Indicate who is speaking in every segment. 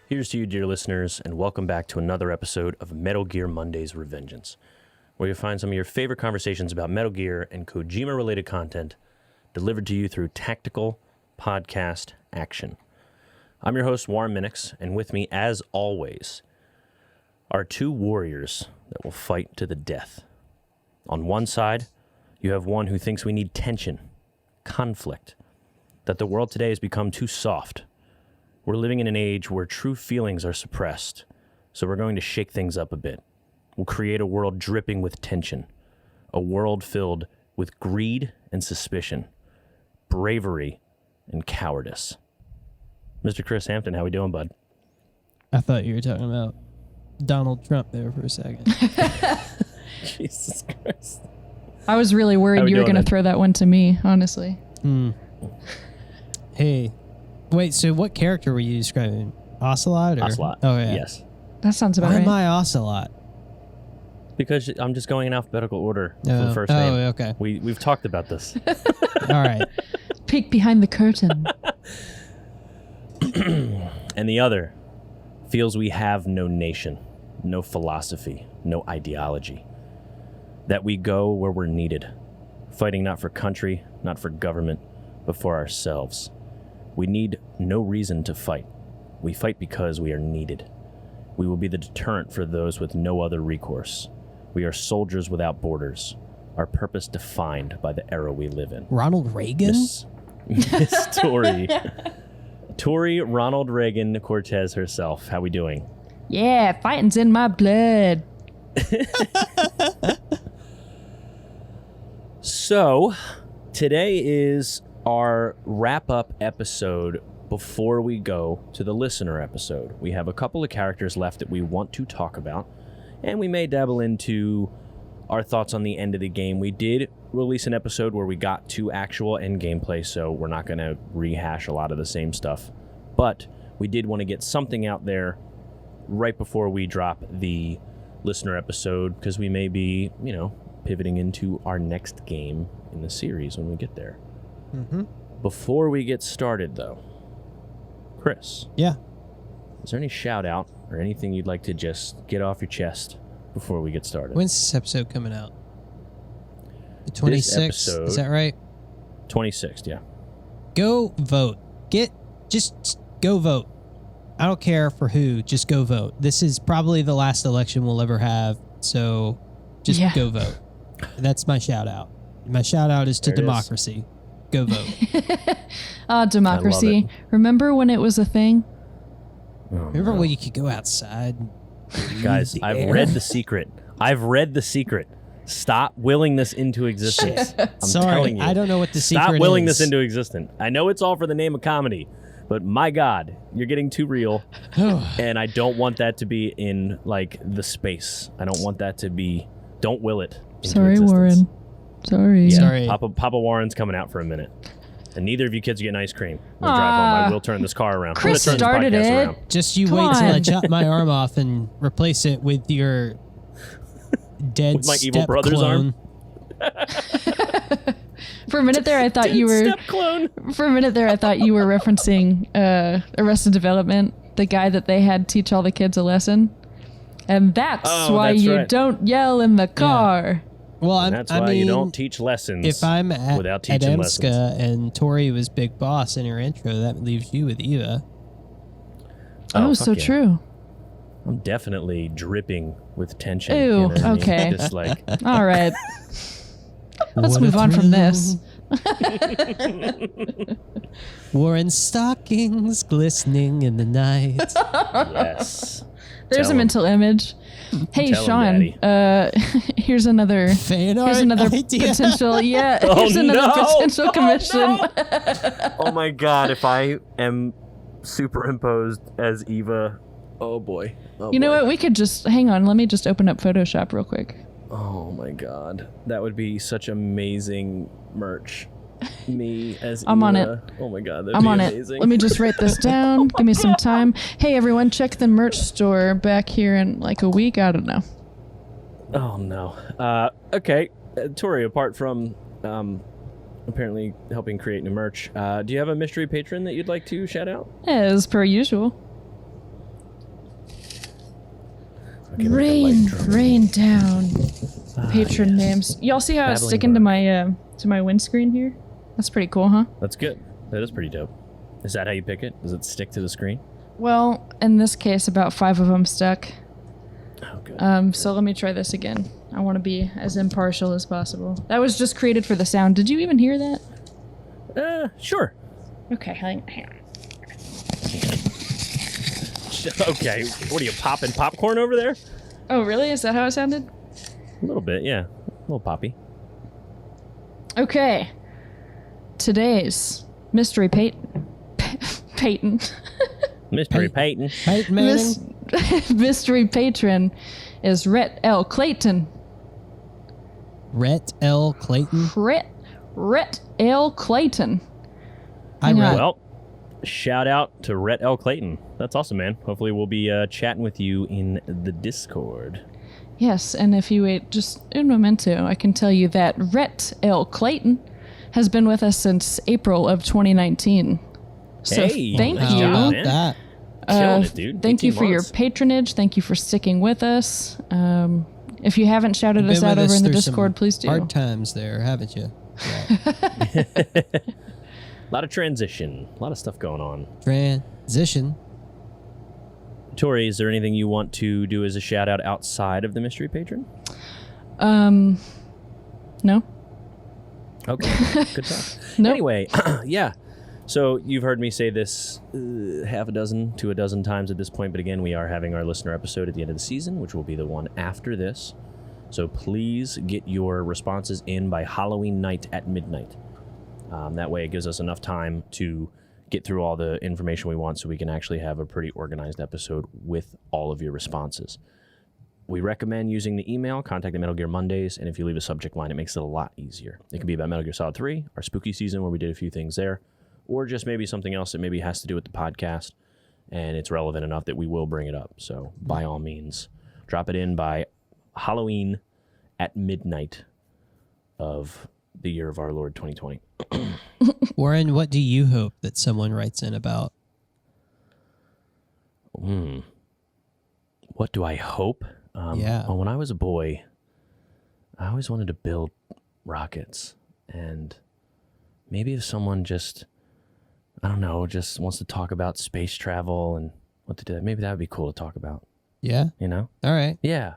Speaker 1: Here's to you, dear listeners, and welcome back to another episode of Metal Gear Monday's Revengeance, where you'll find some of your favorite conversations about Metal Gear and Kojima-related content delivered to you through tactical podcast action. I'm your host, Warren Minix, and with me, as always, are two warriors that will fight to the death. On one side, you have one who thinks we need tension, conflict, that the world today has become too soft. We're living in an age where true feelings are suppressed, so we're going to shake things up a bit. We'll create a world dripping with tension, a world filled with greed and suspicion, bravery and cowardice. Mr. Chris Hampton, how we doing, bud?
Speaker 2: I thought you were talking about Donald Trump there for a second.
Speaker 1: Jesus Christ.
Speaker 3: I was really worried you were going to throw that one to me, honestly.
Speaker 2: Hey. Wait, so what character were you describing? Ocelot? Or?
Speaker 1: Ocelot.
Speaker 2: Oh, yeah.
Speaker 1: Yes.
Speaker 3: That sounds about
Speaker 2: Why
Speaker 3: right.
Speaker 2: am I Ocelot?
Speaker 1: Because I'm just going in alphabetical order for the first name.
Speaker 2: Oh, okay.
Speaker 1: We've talked about this.
Speaker 2: All right.
Speaker 3: Peek behind the curtain.
Speaker 1: And the other feels we have no nation, no philosophy, no ideology. That we go where we're needed, fighting not for country, not for government, but for ourselves. We need no reason to fight. We fight because we are needed. We will be the deterrent for those with no other recourse. We are soldiers without borders, our purpose defined by the era we live in.
Speaker 2: Ronald Reagan?
Speaker 1: Miss Tori. Tori Ronald Reagan Cortez herself. How we doing?
Speaker 3: Yeah, fighting's in my blood.
Speaker 1: So, today is our wrap-up episode before we go to the listener episode. We have a couple of characters left that we want to talk about, and we may dabble into our thoughts on the end of the game. We did release an episode where we got to actual end gameplay, so we're not going to rehash a lot of the same stuff. But we did want to get something out there right before we drop the listener episode, because we may be, pivoting into our next game in the series when we get there.
Speaker 2: Mm-hmm.
Speaker 1: Before we get started, though, Chris.
Speaker 2: Yeah.
Speaker 1: Is there any shout out or anything you'd like to just get off your chest before we get started?
Speaker 2: When's this episode coming out? The 26th, is that right?
Speaker 1: 26th, yeah.
Speaker 2: Go vote. Just go vote. I don't care for who, just go vote. This is probably the last election we'll ever have, so just go vote. That's my shout out. My shout out is to democracy. Go vote.
Speaker 3: Democracy. Remember when it was a thing?
Speaker 2: Remember when you could go outside?
Speaker 1: Guys, I've read The Secret. Stop willing this into existence. I'm telling you.
Speaker 2: I don't know what the secret is.
Speaker 1: Stop willing this into existence. I know it's all for the name of comedy, but my God, you're getting too real. And I don't want that to be in, the space. I don't want that to be... Don't will it into
Speaker 3: Sorry,
Speaker 1: existence.
Speaker 3: Warren. Sorry.
Speaker 1: Yeah,
Speaker 2: Sorry.
Speaker 1: Papa Warren's coming out for a minute. And neither of you kids get ice cream. When we drive home, I will turn this car around.
Speaker 3: Chris
Speaker 1: I'm gonna turn
Speaker 3: started
Speaker 1: this podcast
Speaker 3: it.
Speaker 1: around.
Speaker 2: Just you
Speaker 3: Come
Speaker 2: wait till I
Speaker 3: on.
Speaker 2: chop my arm off and replace it with your dead
Speaker 1: With my evil
Speaker 2: step
Speaker 1: brother's
Speaker 2: clone.
Speaker 3: For a minute there, I thought you were.
Speaker 1: Step clone.
Speaker 3: For a minute there, I thought you were referencing Arrested Development, the guy that they had teach all the kids a lesson, and that's why
Speaker 1: that's
Speaker 3: you
Speaker 1: right.
Speaker 3: don't yell in the car.
Speaker 2: Well,
Speaker 1: And that's why you don't teach lessons
Speaker 2: if I'm
Speaker 1: without
Speaker 2: at
Speaker 1: teaching
Speaker 2: EMSCA
Speaker 1: lessons.
Speaker 2: and Tori was Big Boss in her intro, that leaves you with Eva.
Speaker 3: Oh,
Speaker 1: fuck
Speaker 3: so
Speaker 1: yeah.
Speaker 3: true.
Speaker 1: I'm definitely dripping with tension.
Speaker 3: Ew,
Speaker 1: you know what I mean?
Speaker 3: okay.
Speaker 1: Just like,
Speaker 3: All right. Let's
Speaker 2: What
Speaker 3: move
Speaker 2: a
Speaker 3: on from this.
Speaker 2: Warren stockings glistening in the night.
Speaker 1: yes.
Speaker 3: There's
Speaker 1: Tell
Speaker 3: a
Speaker 1: 'em.
Speaker 3: mental image. Hey,
Speaker 1: Tell 'em,
Speaker 3: Sean. Here's another.
Speaker 2: Fan art
Speaker 3: Here's another
Speaker 2: idea.
Speaker 3: potential. Yeah.
Speaker 1: Oh,
Speaker 3: Here's another
Speaker 1: no.
Speaker 3: potential
Speaker 1: Oh,
Speaker 3: commission.
Speaker 1: no. Oh my God, if I am superimposed as Eva, oh boy. Oh
Speaker 3: You know
Speaker 1: boy.
Speaker 3: what? We could just hang on. Let me just open up Photoshop real quick.
Speaker 1: Oh my God, that would be such amazing merch. Me as
Speaker 3: I'm on
Speaker 1: Eva. Oh my God, that'd
Speaker 3: I'm
Speaker 1: be
Speaker 3: on
Speaker 1: amazing.
Speaker 3: it. Let me just write this down. Give me some time. Hey, everyone, check the merch store back here in like a week. I don't know.
Speaker 1: Oh no. Okay, Tori. Apart from apparently helping create new merch, do you have a mystery patron that you'd like to shout out?
Speaker 3: As per usual.
Speaker 1: give it like a light drum.
Speaker 3: Rain down. Patron names. Y'all see how it's
Speaker 1: Babbling
Speaker 3: sticking
Speaker 1: Brook.
Speaker 3: to my windscreen here? That's pretty cool, huh?
Speaker 1: That's good. That is pretty dope. Is that how you pick it? Does it stick to the screen?
Speaker 3: Well, in this case, about 5 of them stuck.
Speaker 1: Oh, good.
Speaker 3: So let me try this again. I want to be as impartial as possible. That was just created for the sound. Did you even hear that?
Speaker 1: Sure.
Speaker 3: Okay, hang on.
Speaker 1: Okay, what are you, popping popcorn over there?
Speaker 3: Oh, really? Is that how it sounded?
Speaker 1: A little bit, yeah. A little poppy.
Speaker 3: Okay. Today's mystery Peyton.
Speaker 1: Mystery Peyton.
Speaker 2: Peyton Manning.
Speaker 3: Mystery patron is Rhett L. Clayton.
Speaker 2: Rhett L. Clayton.
Speaker 3: Rhett L. Clayton.
Speaker 2: Hi, Rhett.
Speaker 1: Well, shout out to Rhett L. Clayton. That's awesome, man. Hopefully we'll be chatting with you in the Discord.
Speaker 3: Yes, and if you wait just un momento, I can tell you that Rhett L. Clayton has been with us since April of 2019. So
Speaker 1: Hey,
Speaker 3: thank
Speaker 1: nice
Speaker 3: you.
Speaker 1: job,
Speaker 2: How
Speaker 1: man.
Speaker 2: about that?
Speaker 1: Killing it, dude.
Speaker 3: Thank you
Speaker 1: 18
Speaker 3: for your
Speaker 1: months.
Speaker 3: patronage. Thank you for sticking with us. If you haven't shouted
Speaker 2: Been
Speaker 3: us out
Speaker 2: with
Speaker 3: over in the
Speaker 2: through some
Speaker 3: Discord, please do.
Speaker 2: Hard times there, haven't you? Yeah.
Speaker 1: A lot of transition. A lot of stuff going on.
Speaker 2: Transition.
Speaker 1: Tori, is there anything you want to do as a shout out outside of the mystery patron?
Speaker 3: No.
Speaker 1: Okay, good talk.
Speaker 3: Nope.
Speaker 1: Anyway, yeah. So you've heard me say this half a dozen to a dozen times at this point, but again, we are having our listener episode at the end of the season, which will be the one after this. So please get your responses in by Halloween night at midnight. That way it gives us enough time to get through all the information we want so we can actually have a pretty organized episode with all of your responses. We recommend using the email, contact at Metal Gear Mondays, and if you leave a subject line, it makes it a lot easier. It can be about Metal Gear Solid 3, our spooky season where we did a few things there, or just maybe something else that maybe has to do with the podcast, and it's relevant enough that we will bring it up. So by all means, drop it in by Halloween at midnight of the year of our Lord 2020.
Speaker 2: Warren, what do you hope that someone writes in about?
Speaker 1: What do I hope?
Speaker 2: Yeah.
Speaker 1: Well, when I was a boy, I always wanted to build rockets. And maybe if someone just, I don't know, just wants to talk about space travel and what to do, maybe that would be cool to talk about,
Speaker 2: Yeah?
Speaker 1: you know?
Speaker 2: All right.
Speaker 1: Yeah.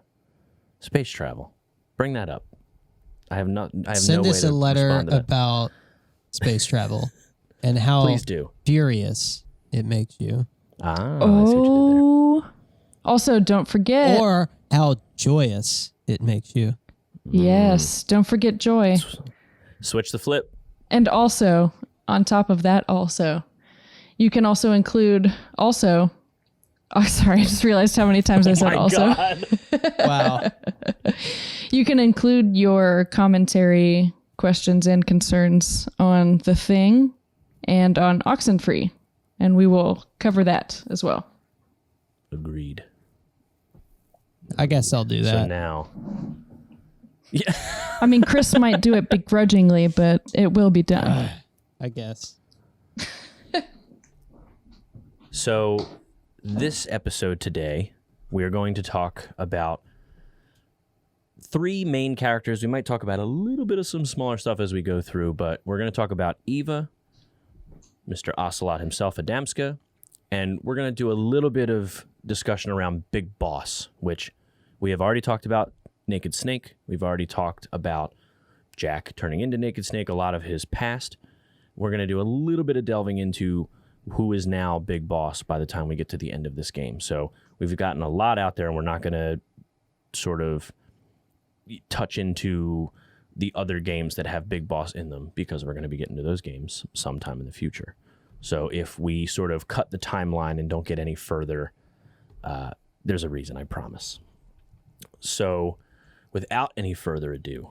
Speaker 1: Space travel. Bring that up. I have
Speaker 2: Send
Speaker 1: no
Speaker 2: us
Speaker 1: way
Speaker 2: a
Speaker 1: to
Speaker 2: letter
Speaker 1: respond to that.
Speaker 2: about space travel and how
Speaker 1: Please do.
Speaker 2: furious it makes you.
Speaker 1: I see what you did there.
Speaker 3: Oh. Also, don't forget.
Speaker 2: Or how joyous it makes you.
Speaker 3: Yes, don't forget joy.
Speaker 1: Switch the flip.
Speaker 3: And also, on top of that, you can also include also. Oh, sorry, I just realized how many times I said
Speaker 1: My
Speaker 3: also.
Speaker 1: God.
Speaker 2: Wow.
Speaker 3: You can include your commentary, questions, and concerns on The Thing and on Oxenfree, and we will cover that as well.
Speaker 1: Agreed.
Speaker 2: I guess I'll do
Speaker 1: So
Speaker 2: that.
Speaker 1: now. Yeah.
Speaker 3: I mean, Chris might do it begrudgingly, but it will be done.
Speaker 2: I guess.
Speaker 1: So, this episode today, we are going to talk about 3 main characters. We might talk about a little bit of some smaller stuff as we go through, but we're going to talk about Eva, Mr. Ocelot himself, Adamska, and we're going to do a little bit of discussion around Big Boss, which we have already talked about Naked Snake. We've already talked about Jack turning into Naked Snake, a lot of his past. We're going to do a little bit of delving into who is now Big Boss by the time we get to the end of this game. So we've gotten a lot out there, and we're not going to sort of touch into the other games that have Big Boss in them because we're going to be getting to those games sometime in the future. So if we sort of cut the timeline and don't get any further, there's a reason, I promise. So without any further ado,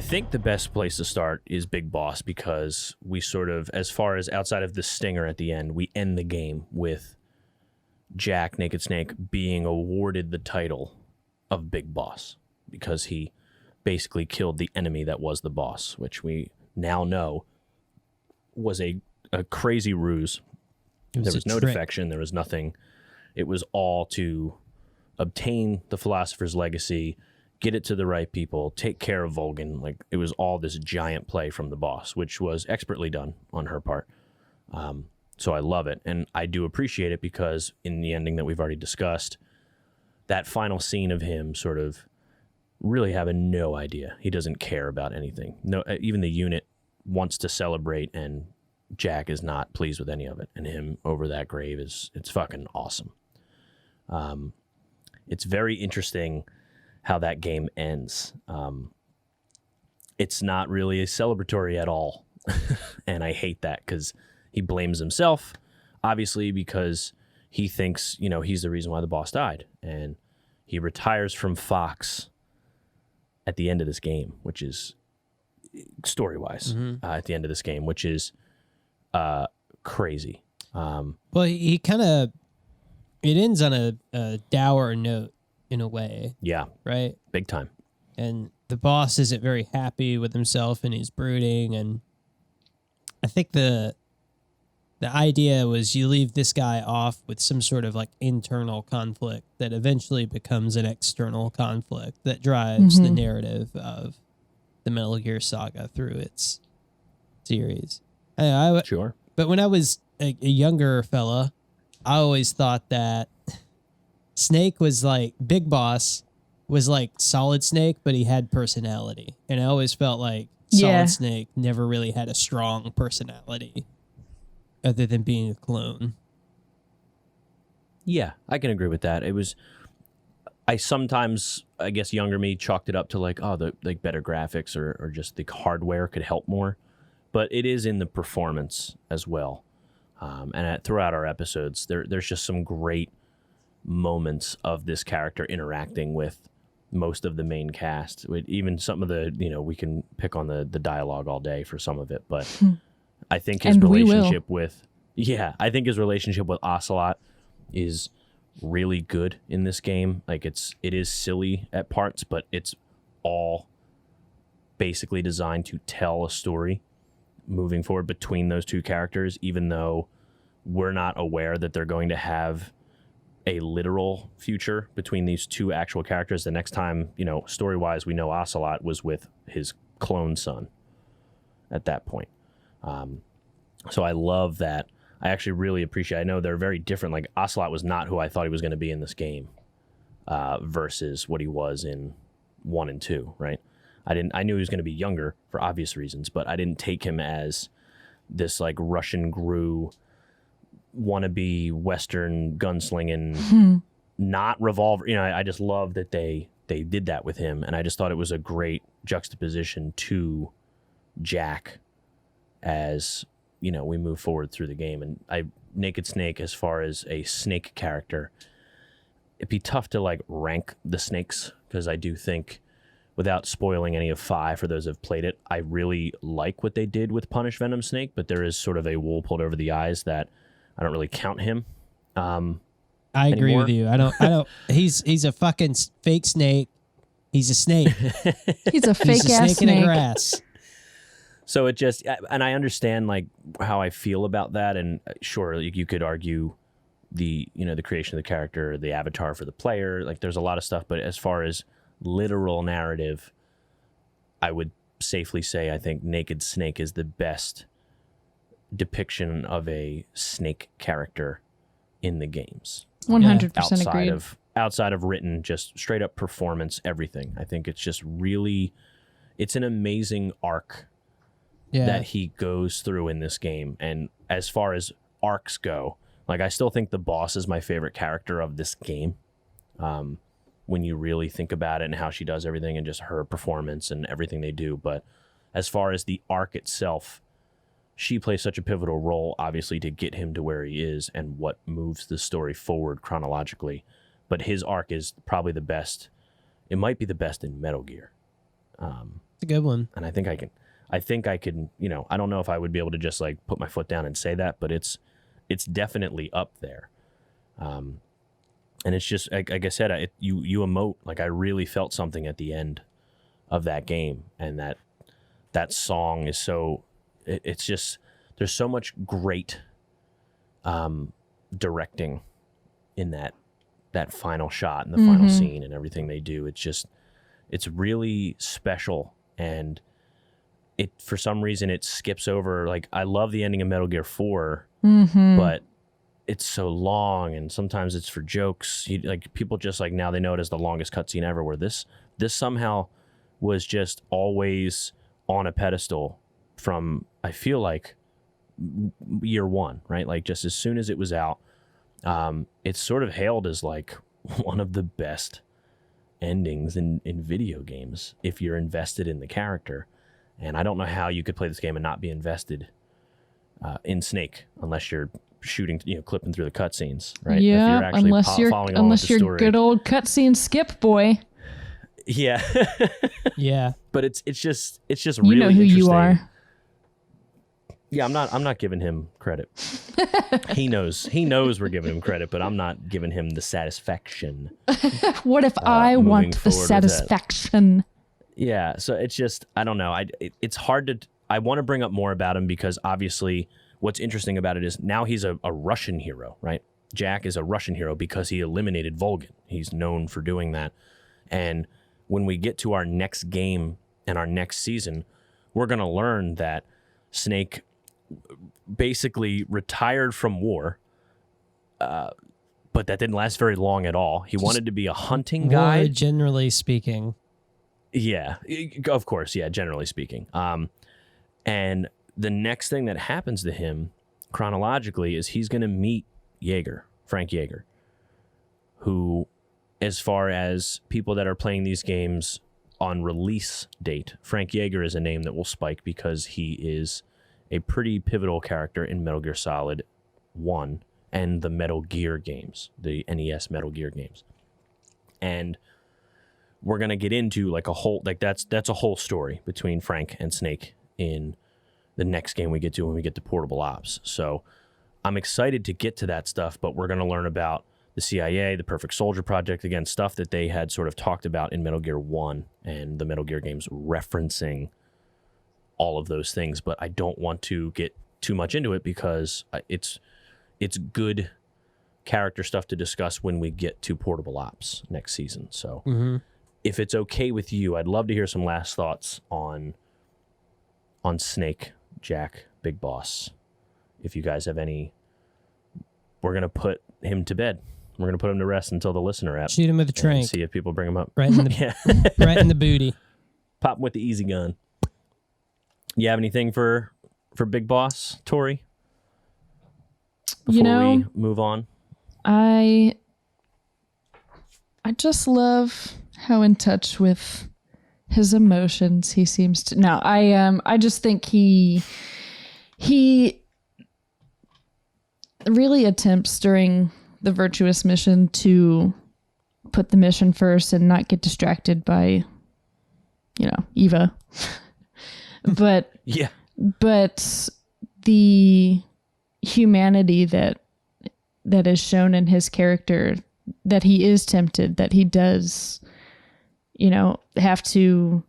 Speaker 1: think the best place to start is Big Boss, because we sort of, as far as outside of the stinger at the end, we end the game with Jack, Naked Snake, being awarded the title of Big Boss because he basically killed the enemy that was the boss, which we now know was a crazy ruse. There was no defection. There was nothing. It was all to obtain the Philosopher's Legacy, get it to the right people, take care of Volgan. Like, it was all this giant play from the boss, which was expertly done on her part. So I love it. And I do appreciate it because in the ending that we've already discussed, that final scene of him sort of really having no idea. He doesn't care about anything. No, even the unit wants to celebrate, and Jack is not pleased with any of it. And him over that grave it's fucking awesome. It's very interesting how that game ends. It's not really celebratory at all. And I hate that because he blames himself, obviously, because he thinks, he's the reason why the boss died. And he retires from Fox at the end of this game, which is story-wise, at the end of this game, which is crazy.
Speaker 2: Well, he kind of, it ends on a dour note in a way.
Speaker 1: Yeah.
Speaker 2: Right?
Speaker 1: Big time.
Speaker 2: And the boss isn't very happy with himself, and he's brooding. And I think the idea was you leave this guy off with some sort of like internal conflict that eventually becomes an external conflict that drives the narrative of the Metal Gear Saga through its series.
Speaker 1: Sure.
Speaker 2: But when I was a younger fella, I always thought that Snake was like, Big Boss was like Solid Snake, but he had personality. And I always felt like Solid Snake never really had a strong personality other than being a clone.
Speaker 1: Yeah, I can agree with that. I sometimes, I guess younger me chalked it up to like, the like better graphics or just the hardware could help more. But it is in the performance as well. And throughout our episodes, there's just some great moments of this character interacting with most of the main cast. Even some of the, we can pick on the dialogue all day for some of it, but I think his relationship with Ocelot is really good in this game. Like it is silly at parts, but it's all basically designed to tell a story moving forward between those two characters, even though we're not aware that they're going to have a literal future between these two actual characters. The next time, story-wise, we know Ocelot was with his clone son at that point. So I love that. I actually really appreciate, I know they're very different. Like Ocelot was not who I thought he was going to be in this game versus what he was in 1 and 2, right? I knew he was going to be younger for obvious reasons, but I didn't take him as this like Russian Gru wannabe Western gunslinging, not revolver. I just love that they did that with him, and I just thought it was a great juxtaposition to Jack as we move forward through the game. And Naked Snake, as far as a snake character, it'd be tough to like rank the snakes because I do think, without spoiling any of 5 for those who have played it, I really like what they did with Punish Venom Snake, but there is sort of a wool pulled over the eyes that I don't really count him.
Speaker 2: I agree with you. I don't. He's a fucking fake snake. He's a snake.
Speaker 3: He's a fake ass
Speaker 2: snake in the grass.
Speaker 1: So it just, and I understand like how I feel about that, and sure, you could argue the creation of the character, the avatar for the player. Like there's a lot of stuff, but as far as literal narrative, I would safely say I think Naked Snake is the best depiction of a snake character in the games.
Speaker 3: 100% agreed.
Speaker 1: Outside of written, just straight up performance, everything. I think it's just really, it's an amazing arc that he goes through in this game. And as far as arcs go, like I still think the boss is my favorite character of this game. When you really think about it and how she does everything and just her performance and everything they do. But as far as the arc itself, she plays such a pivotal role, obviously, to get him to where he is and what moves the story forward chronologically. But his arc is probably the best. It might be the best in Metal Gear.
Speaker 2: It's a good one.
Speaker 1: And I think I can, you know, I don't know if I would be able to just like put my foot down and say that, but it's definitely up there. And it's just, like I said, you emote. Like, I really felt something at the end of that game. And that song is so, it's just, there's so much great directing in that final shot and the final scene and everything they do. It's really special. And it, for some reason, it skips over. Like, I love the ending of Metal Gear 4, but it's so long, and sometimes it's for jokes. Like, people just, like, now they know it as the longest cutscene ever, where this somehow was just always on a pedestal from, I feel like, year one, right? Like, just as soon as it was out, it's sort of hailed as like one of the best endings in video games if you're invested in the character. And I don't know how you could play this game and not be invested in Snake unless you're shooting, you know, clipping through the cutscenes, right?
Speaker 3: Yeah,
Speaker 1: if you're actually
Speaker 3: unless you're good old cutscene skip boy.
Speaker 1: Yeah.
Speaker 2: Yeah.
Speaker 1: But it's just
Speaker 3: You
Speaker 1: really
Speaker 3: know who you are.
Speaker 1: Yeah, I'm not giving him credit. He knows we're giving him credit, but I'm not giving him the satisfaction.
Speaker 3: What if I want the satisfaction?
Speaker 1: Yeah, so it's just, I don't know. It's hard to, I want to bring up more about him because obviously what's interesting about it is now he's a Russian hero, right? Jack is a Russian hero because he eliminated Volgin. He's known for doing that. And when we get to our next game and our next season, we're going to learn that Snake basically retired from war, but that didn't last very long at all. He wanted to be a hunting guy.
Speaker 2: Generally speaking.
Speaker 1: Yeah, of course. Yeah, generally speaking. And the next thing that happens to him chronologically is he's going to meet Frank Yeager, who, as far as people that are playing these games on release date, Frank Yeager is a name that will spike because he is a pretty pivotal character in Metal Gear Solid 1 and the Metal Gear games, the NES Metal Gear games. And we're going to get into like a whole, like that's a whole story between Frank and Snake in the next game we get to when we get to Portable Ops. So I'm excited to get to that stuff, but we're going to learn about the CIA, the Perfect Soldier Project, again, stuff that they had sort of talked about in Metal Gear 1 and the Metal Gear games referencing all of those things. But I don't want to get too much into it because it's good character stuff to discuss when we get to Portable Ops next season. So if it's okay with you, I'd love to hear some last thoughts on Snake, Jack, Big Boss. If you guys have any, we're going to put him to bed. We're going to put him to rest until the listener app.
Speaker 2: Shoot him with a trank.
Speaker 1: See if people bring him up.
Speaker 2: Right in the, right in the booty.
Speaker 1: Pop him with the easy gun. You have anything for Big Boss, Tori? Before we move on?
Speaker 3: I just love how in touch with his emotions he seems to. No, I just think he really attempts during the Virtuous mission to put the mission first and not get distracted by, Eva. But
Speaker 1: yeah,
Speaker 3: but the humanity that is shown in his character, that he is tempted, that he does, have to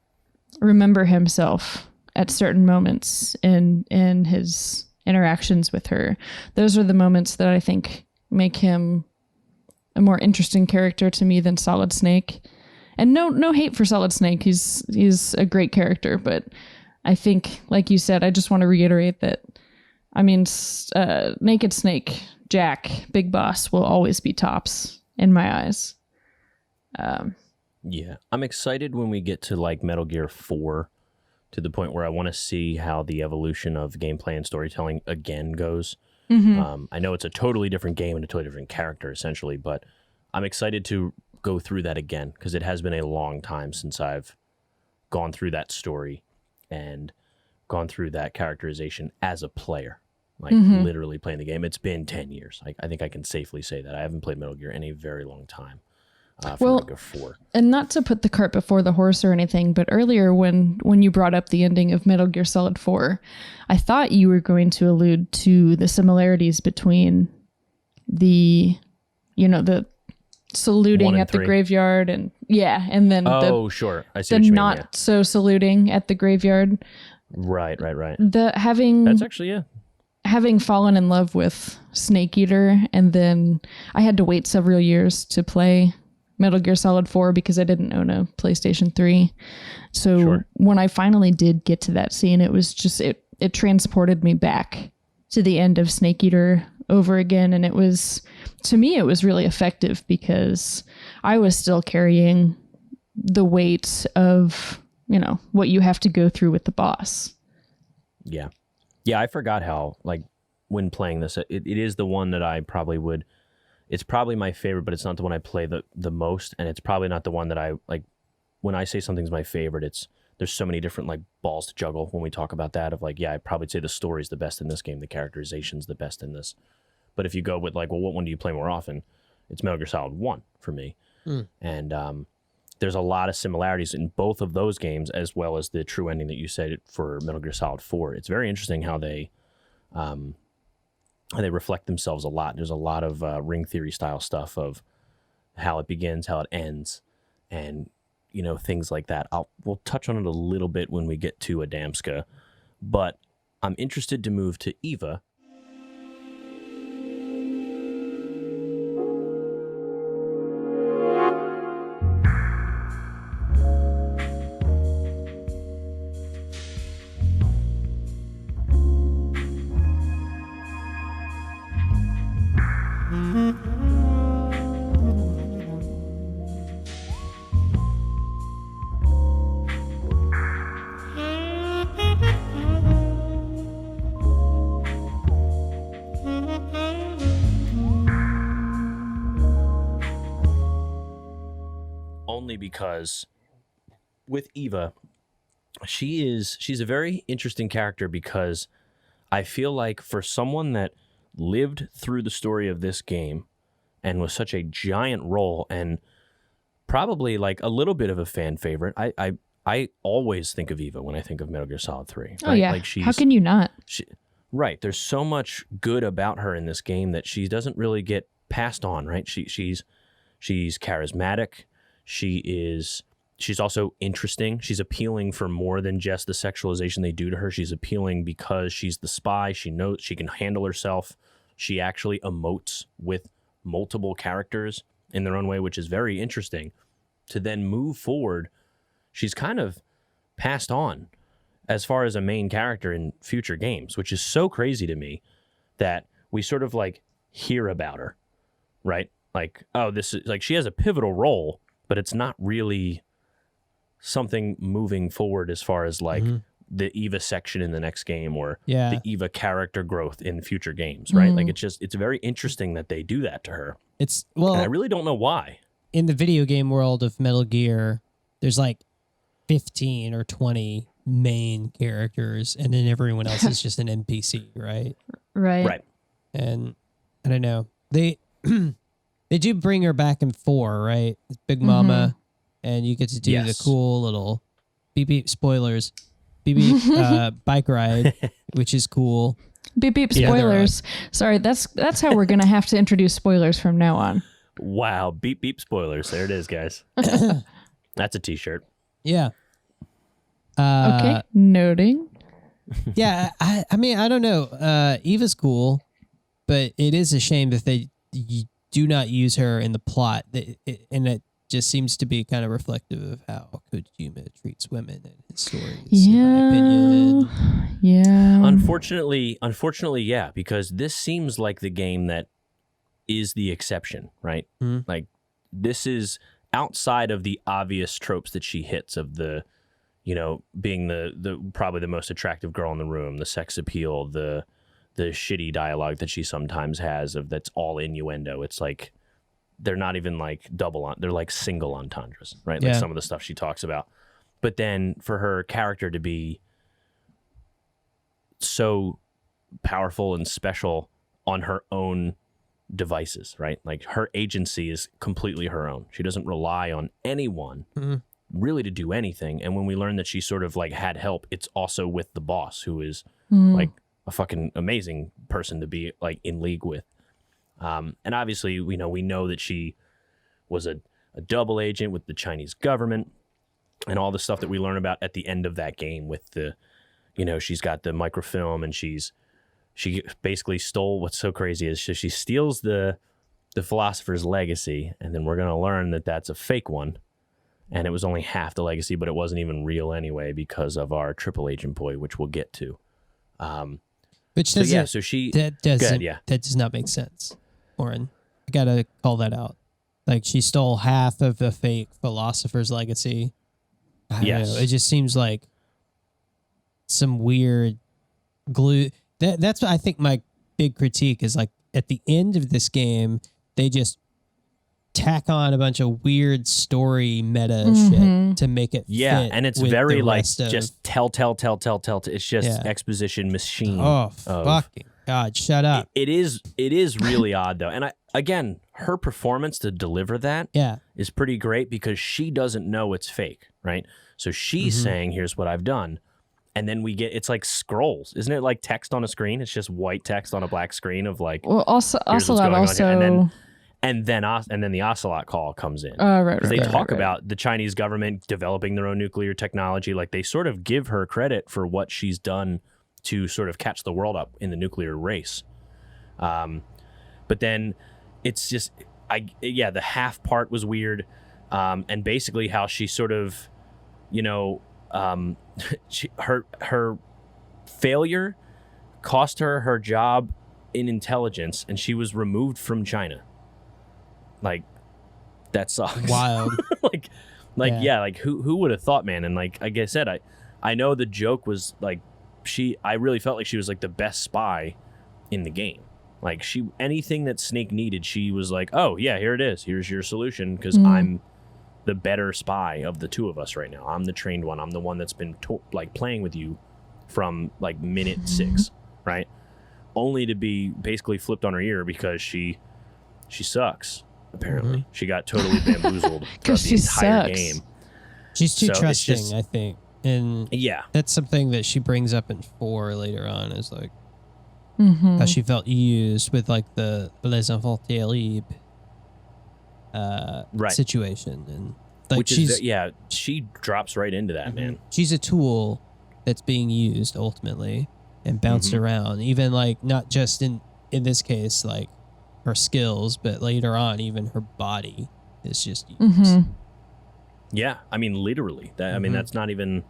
Speaker 3: remember himself at certain moments in his interactions with her. Those are the moments that I think make him a more interesting character to me than Solid Snake. And no hate for Solid Snake. He's a great character, but I think, like you said, I just want to reiterate that, Naked Snake, Jack, Big Boss will always be tops in my eyes.
Speaker 1: Yeah, I'm excited when we get to like Metal Gear 4 to the point where I want to see how the evolution of gameplay and storytelling again goes. I know it's a totally different game and a totally different character essentially, but I'm excited to go through that again because it has been a long time since I've gone through that story and gone through that characterization as a player, like literally playing the game. It's been 10 years. I think I can safely say that. I haven't played Metal Gear in a very long time. for Metal Gear 4.
Speaker 3: And not to put the cart before the horse or anything, but earlier when you brought up the ending of Metal Gear Solid 4, I thought you were going to allude to the similarities between the saluting at the graveyard and then
Speaker 1: Sure. I see
Speaker 3: the
Speaker 1: what you mean,
Speaker 3: not so saluting at the graveyard.
Speaker 1: Right.
Speaker 3: That's
Speaker 1: actually,
Speaker 3: having fallen in love with Snake Eater, and then I had to wait several years to play Metal Gear Solid 4 because I didn't own a PlayStation 3. So when I finally did get to that scene, it was just, it transported me back to the end of Snake Eater over again. And it was, to me, it was really effective because I was still carrying the weight of, what you have to go through with the boss.
Speaker 1: Yeah. Yeah, I forgot how, like, when playing this, it is the one that I probably would, it's probably my favorite, but it's not the one I play the most, and it's probably not the one that I, like, when I say something's my favorite, there's so many different, like, balls to juggle when we talk about that, of, like, I'd probably say the story's the best in this game, the characterization's the best in this. But if you go with, like, well, what one do you play more often? It's Metal Gear Solid 1 for me. And there's a lot of similarities in both of those games, as well as the true ending that you said for Metal Gear Solid 4. It's very interesting how they reflect themselves a lot. There's a lot of ring theory style stuff of how it begins, how it ends, and things like that. We'll touch on it a little bit when we get to Adamska, but I'm interested to move to Eva. Only because with Eva, she's a very interesting character because I feel like for someone that lived through the story of this game and was such a giant role and probably like a little bit of a fan favorite, I always think of Eva when I think of Metal Gear Solid 3. Right?
Speaker 3: Oh yeah,
Speaker 1: like
Speaker 3: how can you not?
Speaker 1: Right, there's so much good about her in this game that she doesn't really get passed on. Right, she's charismatic. She's also interesting. She's appealing for more than just the sexualization they do to her. She's appealing because she's the spy. She knows she can handle herself. She actually emotes with multiple characters in their own way, which is very interesting. To then move forward, she's kind of passed on as far as a main character in future games, which is so crazy to me that we sort of like hear about her, right? Like, oh, this is like she has a pivotal role, but it's not really something moving forward as far as like the Eva section in the next game or the Eva character growth in future games, right? Like it's very interesting that they do that to her.
Speaker 2: And
Speaker 1: I really don't know why.
Speaker 2: In the video game world of Metal Gear, there's like 15 or 20 main characters, and then everyone else is just an NPC, right?
Speaker 3: Right.
Speaker 2: And I don't know. They do bring her back in 4, right? Big Mama, and you get to do the cool little beep beep spoilers, beep beep bike ride, which is cool.
Speaker 3: Beep beep spoilers. Sorry, that's how we're gonna have to introduce spoilers from now on.
Speaker 1: Wow, beep beep spoilers. There it is, guys. That's a t-shirt.
Speaker 2: Yeah.
Speaker 3: Okay, noting.
Speaker 2: Yeah, I mean, I don't know. Eva's cool, but it is a shame that they do not use her in the plot, and it just seems to be kind of reflective of how Kojima treats women in his stories, in my opinion.
Speaker 3: Yeah.
Speaker 1: Unfortunately, yeah, because this seems like the game that is the exception, right? Like, this is outside of the obvious tropes that she hits of the, being the probably the most attractive girl in the room, the sex appeal, the shitty dialogue that she sometimes has of that's all innuendo. It's like they're not even like they're like single entendres, right? Like some of the stuff she talks about. But then for her character to be so powerful and special on her own devices, right? Like her agency is completely her own. She doesn't rely on anyone really to do anything. And when we learn that she sort of like had help, it's also with the boss, who is like a fucking amazing person to be like in league with. And obviously, we know that she was a double agent with the Chinese government and all the stuff that we learn about at the end of that game with the, she's got the microfilm and she basically stole. What's so crazy is she steals the philosopher's legacy, and then we're going to learn that that's a fake one. And it was only half the legacy, but it wasn't even real anyway because of our triple agent boy, which we'll get to.
Speaker 2: Which doesn't,
Speaker 1: so she...
Speaker 2: That does not make sense, Oren. I got to call that out. Like, she stole half of the fake philosopher's legacy. I don't know. It just seems like some weird glue. That's what I think my big critique is, like, at the end of this game, they just tack on a bunch of weird story meta shit to make it fit
Speaker 1: and it's very like just tell. It's just exposition machine.
Speaker 2: Oh, fucking God, shut up.
Speaker 1: It is really odd though. And again, her performance to deliver that is pretty great because she doesn't know it's fake, right? So she's saying, here's what I've done. And then it's like scrolls. Isn't it like text on a screen? It's just white text on a black screen of like,
Speaker 3: well, also
Speaker 1: and then the Ocelot call comes in.
Speaker 3: Right.
Speaker 1: They talk about the Chinese government developing their own nuclear technology. Like they sort of give her credit for what she's done to sort of catch the world up in the nuclear race. But then it's just, the half part was weird. And basically how she sort of, her failure cost her job in intelligence, and she was removed from China. Like, that sucks.
Speaker 2: Wild.
Speaker 1: like who would have thought, man? And like I said, I know the joke was like I really felt like she was like the best spy in the game. Like anything that Snake needed, she was like, oh yeah, here it is. Here's your solution because I'm the better spy of the two of us right now. I'm the trained one. I'm the one that's been playing with you from like minute 6, right? Only to be basically flipped on her ear because she sucks. Apparently, she got totally bamboozled throughout the entire game.
Speaker 2: She's too trusting, I think, and that's something that she brings up in 4 later on. Is like how she felt used with like the les enfants terribles situation, and like
Speaker 1: she drops right into that, man.
Speaker 2: She's a tool that's being used ultimately and bounced around, even like not just in this case like her skills, but later on even her body is just used.
Speaker 1: Yeah, I mean literally that. I mean that's not even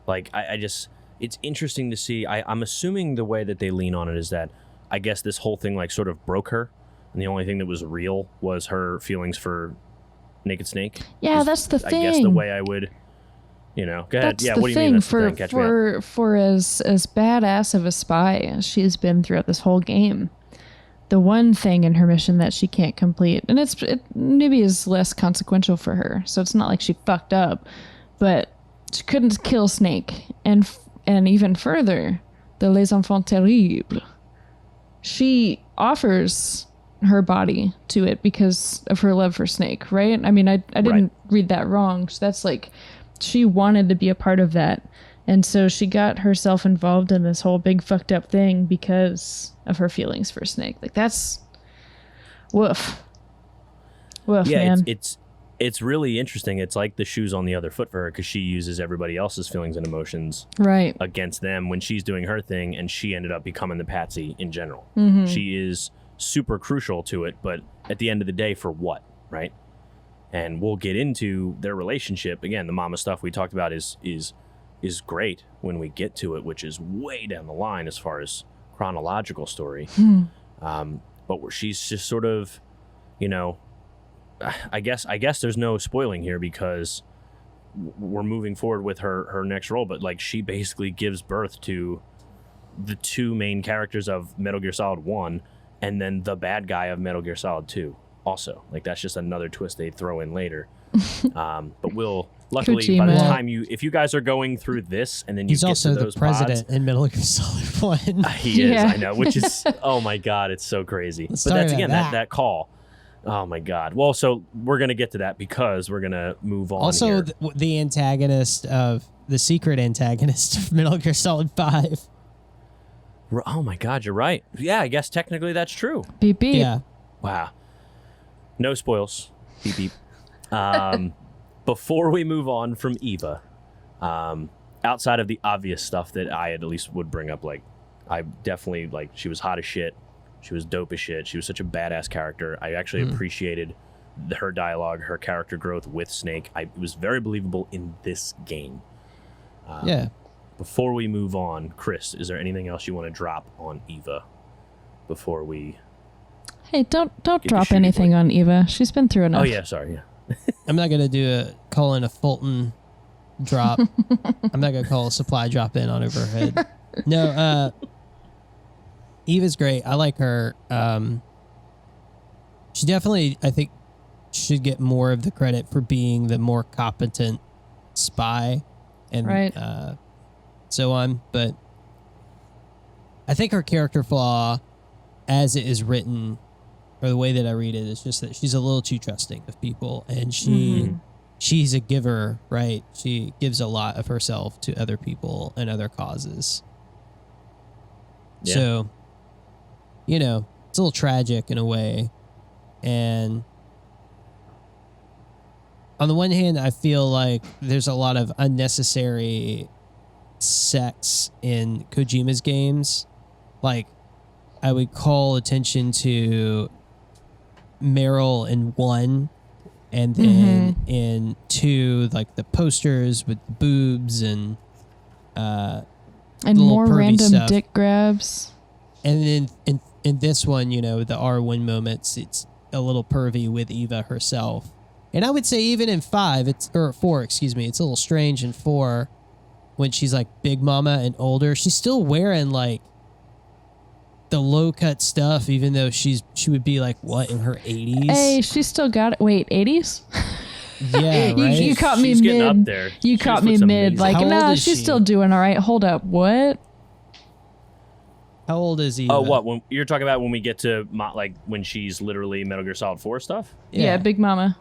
Speaker 1: like I just it's interesting to see. I'm assuming the way that they lean on it is that I guess this whole thing like sort of broke her, and the only thing that was real was her feelings for Naked Snake.
Speaker 3: Yeah, that's the thing.
Speaker 1: I guess the way I would, go ahead.
Speaker 3: That's
Speaker 1: yeah,
Speaker 3: the
Speaker 1: what do you
Speaker 3: thing.
Speaker 1: mean? That's the thing.
Speaker 3: For as badass of a spy as she has been throughout this whole game, the one thing in her mission that she can't complete, and it maybe is less consequential for her, so it's not like she fucked up, but she couldn't kill Snake, and even further, the les enfants terribles. She offers her body to it because of her love for Snake, right? I mean, I didn't read that wrong. So that's like, she wanted to be a part of that. And so she got herself involved in this whole big fucked up thing because of her feelings for Snake. Like that's woof. Woof, man.
Speaker 1: It's really interesting. It's like the shoes on the other foot for her because she uses everybody else's feelings and emotions against them when she's doing her thing, and she ended up becoming the patsy in general. She is super crucial to it, but at the end of the day, for what, right? And we'll get into their relationship again. The mama stuff we talked about is great when we get to it, which is way down the line as far as chronological story. But where she's just sort of, I guess there's no spoiling here because we're moving forward with her next role, but like she basically gives birth to the two main characters of Metal Gear Solid 1 and then the bad guy of Metal Gear Solid 2 also. Like that's just another twist they throw in later. But we'll Luckily, by the
Speaker 3: Kojima.
Speaker 1: time if you guys are going through this and then you
Speaker 2: He's
Speaker 1: get
Speaker 2: also
Speaker 1: to those
Speaker 2: the president
Speaker 1: pods,
Speaker 2: in Metal Gear Solid 1.
Speaker 1: he is,
Speaker 3: Yeah.
Speaker 1: I know, which is, oh my God, it's so crazy.
Speaker 2: Let's
Speaker 1: But
Speaker 2: talk
Speaker 1: that's,
Speaker 2: about
Speaker 1: again,
Speaker 2: that.
Speaker 1: that call. Oh my God. Well, so we're going to get to that because we're going to move on
Speaker 2: Also,
Speaker 1: here.
Speaker 2: the antagonist of the secret antagonist of Metal Gear Solid 5.
Speaker 1: Oh my God, you're right. Yeah, I guess technically that's true.
Speaker 3: Beep beep.
Speaker 2: Yeah.
Speaker 1: Wow. No spoils. Beep beep. Before we move on from Eva, outside of the obvious stuff that I at least would bring up, like I definitely like she was hot as shit. She was dope as shit. She was such a badass character. I actually appreciated her dialogue, her character growth with Snake. It was very believable in this game.
Speaker 2: Yeah.
Speaker 1: Before we move on, Chris, is there anything else you want to drop on Eva before we...
Speaker 3: Hey, don't
Speaker 1: the
Speaker 3: drop
Speaker 1: shooting
Speaker 3: anything on Eva. She's been through enough.
Speaker 1: Oh, yeah, sorry, yeah.
Speaker 2: I'm not going to do call in a Fulton drop. I'm not going to call a supply drop in on overhead. No, Eva's great. I like her. She definitely, I think, should get more of the credit for being the more competent spy and
Speaker 3: Right.
Speaker 2: so on. But I think her character flaw, as it is written, or the way that I read it, is just that she's a little too trusting of people, and she's a giver, right? She gives a lot of herself to other people and other causes.
Speaker 1: Yeah.
Speaker 2: So, it's a little tragic in a way. And on the one hand, I feel like there's a lot of unnecessary sex in Kojima's games. Like, I would call attention to Meryl in 1, and then in 2, like the posters with boobs and
Speaker 3: And
Speaker 2: little
Speaker 3: more
Speaker 2: pervy
Speaker 3: random
Speaker 2: stuff.
Speaker 3: dick grabs.
Speaker 2: And then in this one, the R1 moments, it's a little pervy with Eva herself. And I would say even in 5, or 4, excuse me, it's a little strange in 4 when she's like Big Mama and older. She's still wearing like the low cut stuff, even though she would be like what, in her 80s?
Speaker 3: Hey, she still got it. Wait, 80s?
Speaker 2: Yeah, right.
Speaker 3: You caught me
Speaker 1: She's
Speaker 3: mid.
Speaker 1: getting up there.
Speaker 3: You
Speaker 1: She
Speaker 3: caught
Speaker 1: just
Speaker 3: me
Speaker 1: looks
Speaker 3: mid.
Speaker 1: amazing.
Speaker 3: Like,
Speaker 2: How old
Speaker 3: no,
Speaker 2: is
Speaker 3: she's
Speaker 2: she?
Speaker 3: still doing all right. Hold up. What?
Speaker 2: How old is Eva?
Speaker 1: Oh, what? When you're talking about when we get to like when she's literally Metal Gear Solid 4 stuff?
Speaker 3: Yeah, Big Mama.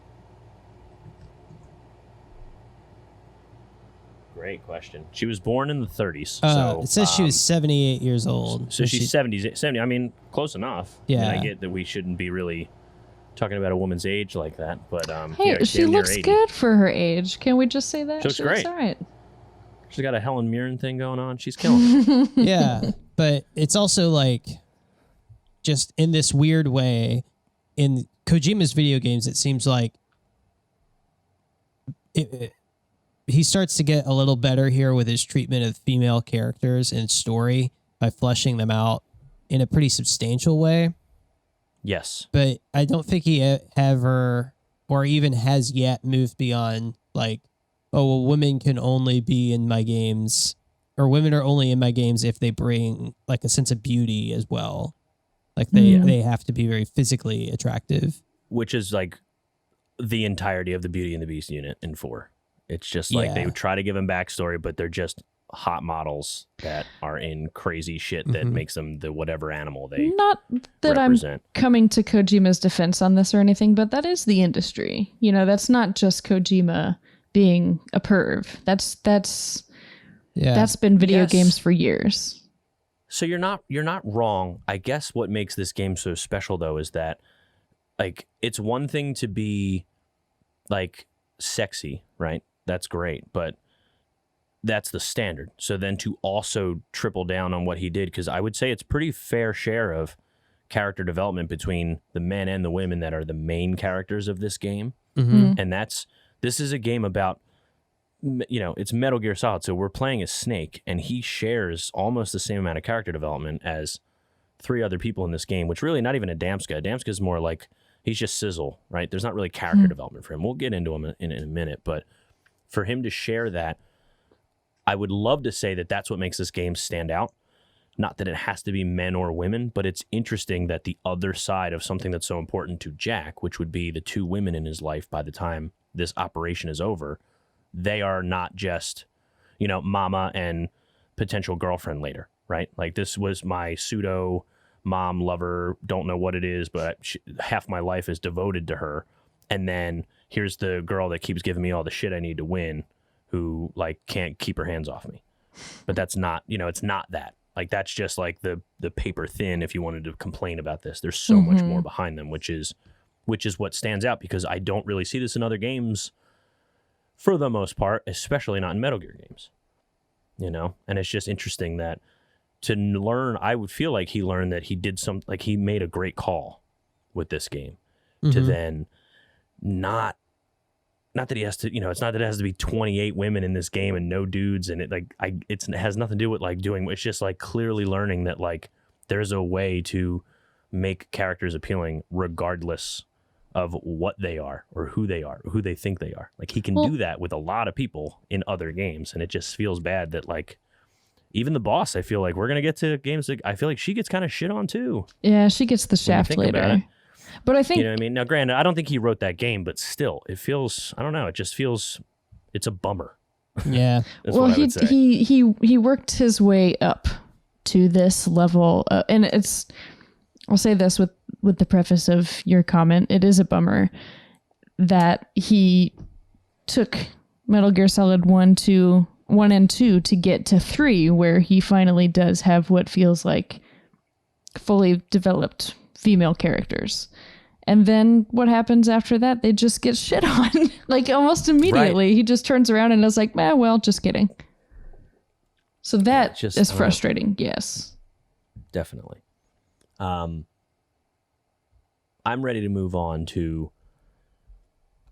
Speaker 1: Great question. She was born in the 30s.
Speaker 2: It says she was 78 years old.
Speaker 1: So she's 70. I mean, close enough.
Speaker 2: Yeah.
Speaker 1: I mean, I get that we shouldn't be really talking about a woman's age like that, but
Speaker 3: Hey,
Speaker 1: yeah,
Speaker 3: she
Speaker 1: damn near
Speaker 3: looks
Speaker 1: 80.
Speaker 3: good for her age. Can we just say that?
Speaker 1: She looks great.
Speaker 3: all right.
Speaker 1: She's got a Helen Mirren thing going on. She's killing it.
Speaker 2: Yeah, but it's also like just in this weird way in Kojima's video games, it seems like he starts to get a little better here with his treatment of female characters and story by fleshing them out in a pretty substantial way.
Speaker 1: Yes.
Speaker 2: But I don't think he ever or even has yet moved beyond like, oh, well, women can only be in my games, or women are only in my games if they bring like a sense of beauty as well. Like they have to be very physically attractive.
Speaker 1: Which is like the entirety of the Beauty and the Beast unit in 4. It's just like they would try to give them backstory, but they're just hot models that are in crazy shit that makes them the whatever animal they
Speaker 3: Not that
Speaker 1: represent.
Speaker 3: I'm coming to Kojima's defense on this or anything, but that is the industry. That's not just Kojima being a perv. That's been video
Speaker 1: Yes.
Speaker 3: games for years.
Speaker 1: So you're not wrong. I guess what makes this game so special though is that like it's one thing to be like sexy, right? That's great, but that's the standard. So then to also triple down on what he did, because I would say it's pretty fair share of character development between the men and the women that are the main characters of this game. And this is a game about, it's Metal Gear Solid, so we're playing as Snake, and he shares almost the same amount of character development as 3 other people in this game, which really not even Adamska. Adamska's more like, he's just sizzle, right? There's not really character development for him. We'll get into him in a minute, but for him to share that, I would love to say that that's what makes this game stand out. Not that it has to be men or women, but it's interesting that the other side of something that's so important to Jack, which would be the 2 women in his life by the time this operation is over, they are not just, mama and potential girlfriend later, right? Like, this was my pseudo mom lover, don't know what it is, but half my life is devoted to her. And then here's the girl that keeps giving me all the shit I need to win, who like can't keep her hands off me. But that's not, it's not that. Like, that's just like the paper thin. If you wanted to complain about this, there's so much more behind them, which is what stands out, because I don't really see this in other games for the most part, especially not in Metal Gear games, and it's just interesting that to learn, I would feel like he learned that he did he made a great call with this game to then not that he has to, it's not that it has to be 28 women in this game and no dudes, and it has nothing to do with like doing, it's just like clearly learning that like there's a way to make characters appealing regardless of what they are or who they think they are. Like, he can do that with a lot of people in other games, and it just feels bad that like even the boss, I feel like we're gonna get to games that I feel like she gets kind of shit on too.
Speaker 3: Yeah, she gets the shaft later. But I think,
Speaker 1: what I mean? Now, granted, I don't think he wrote that game, but still, it feels, I don't know, it just feels, it's a bummer.
Speaker 2: Yeah.
Speaker 3: Well, he worked his way up to this level, and I'll say this with the preface of your comment, it is a bummer that he took Metal Gear Solid 1 and 2 to get to 3, where he finally does have what feels like fully developed female characters. And then what happens after that? They just get shit on. Like, almost immediately. Right. He just turns around and is like, well, just kidding. So that is frustrating. Yes.
Speaker 1: Definitely. I'm ready to move on to,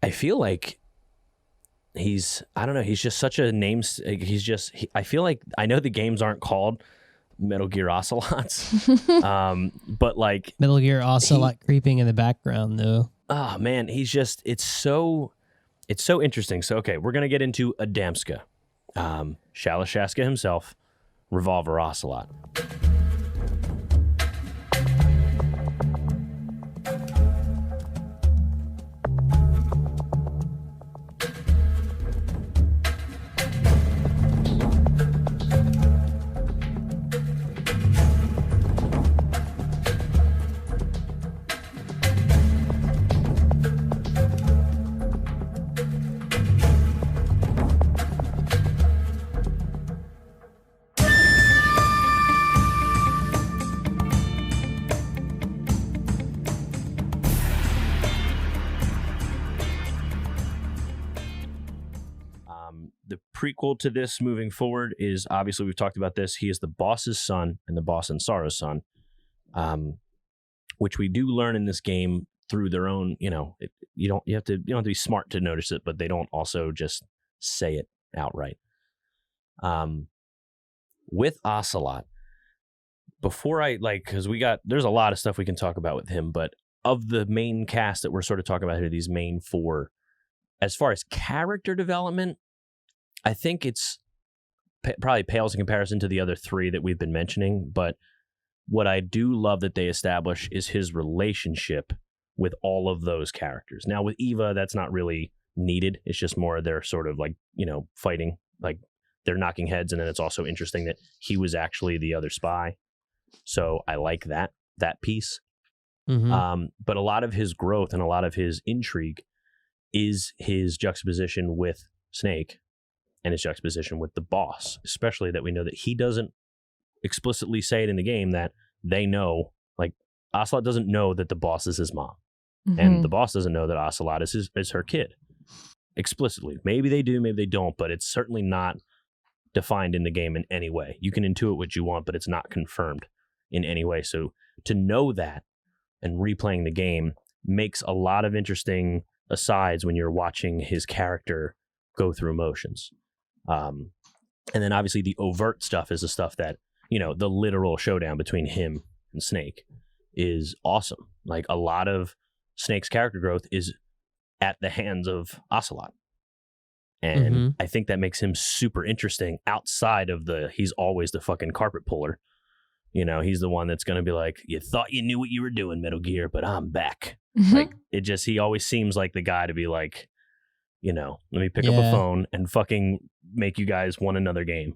Speaker 1: I feel like he's just such a name. I feel like, I know the games aren't called Metal Gear Ocelots, but like
Speaker 2: Metal Gear Ocelot creeping in the background though.
Speaker 1: Oh man, it's so interesting. So okay, we're gonna get into Adamska, Shalashaska himself, Revolver Ocelot. The prequel to this moving forward is, obviously, we've talked about this, he is the boss's son and the boss and Sara's son, which we do learn in this game through their own, you don't have to be smart to notice it, but they don't also just say it outright. With Ocelot, before because there's a lot of stuff we can talk about with him, but of the main cast that we're sort of talking about here, these main four, as far as character development, I think it's probably pales in comparison to the other three that we've been mentioning, but what I do love that they establish is his relationship with all of those characters. Now, with Eva, that's not really needed. It's just more they're sort of like, fighting, like they're knocking heads, and then it's also interesting that he was actually the other spy. So I like that piece. Mm-hmm. But a lot of his growth and a lot of his intrigue is his juxtaposition with Snake and his juxtaposition with the boss, especially that we know that he doesn't explicitly say it in the game, that they know, like Ocelot doesn't know that the boss is his mom, and the boss doesn't know that Ocelot is her kid explicitly. Maybe they do, maybe they don't, but it's certainly not defined in the game in any way. You can intuit what you want, but it's not confirmed in any way. So to know that and replaying the game makes a lot of interesting asides when you're watching his character go through emotions. And then obviously the overt stuff is the stuff that, the literal showdown between him and Snake is awesome. Like, a lot of Snake's character growth is at the hands of Ocelot. And I think that makes him super interesting outside of he's always the fucking carpet puller. He's the one that's going to be like, you thought you knew what you were doing, Metal Gear, but I'm back. Like, he always seems like the guy to be like, let me pick up a phone and fucking make you guys want another game.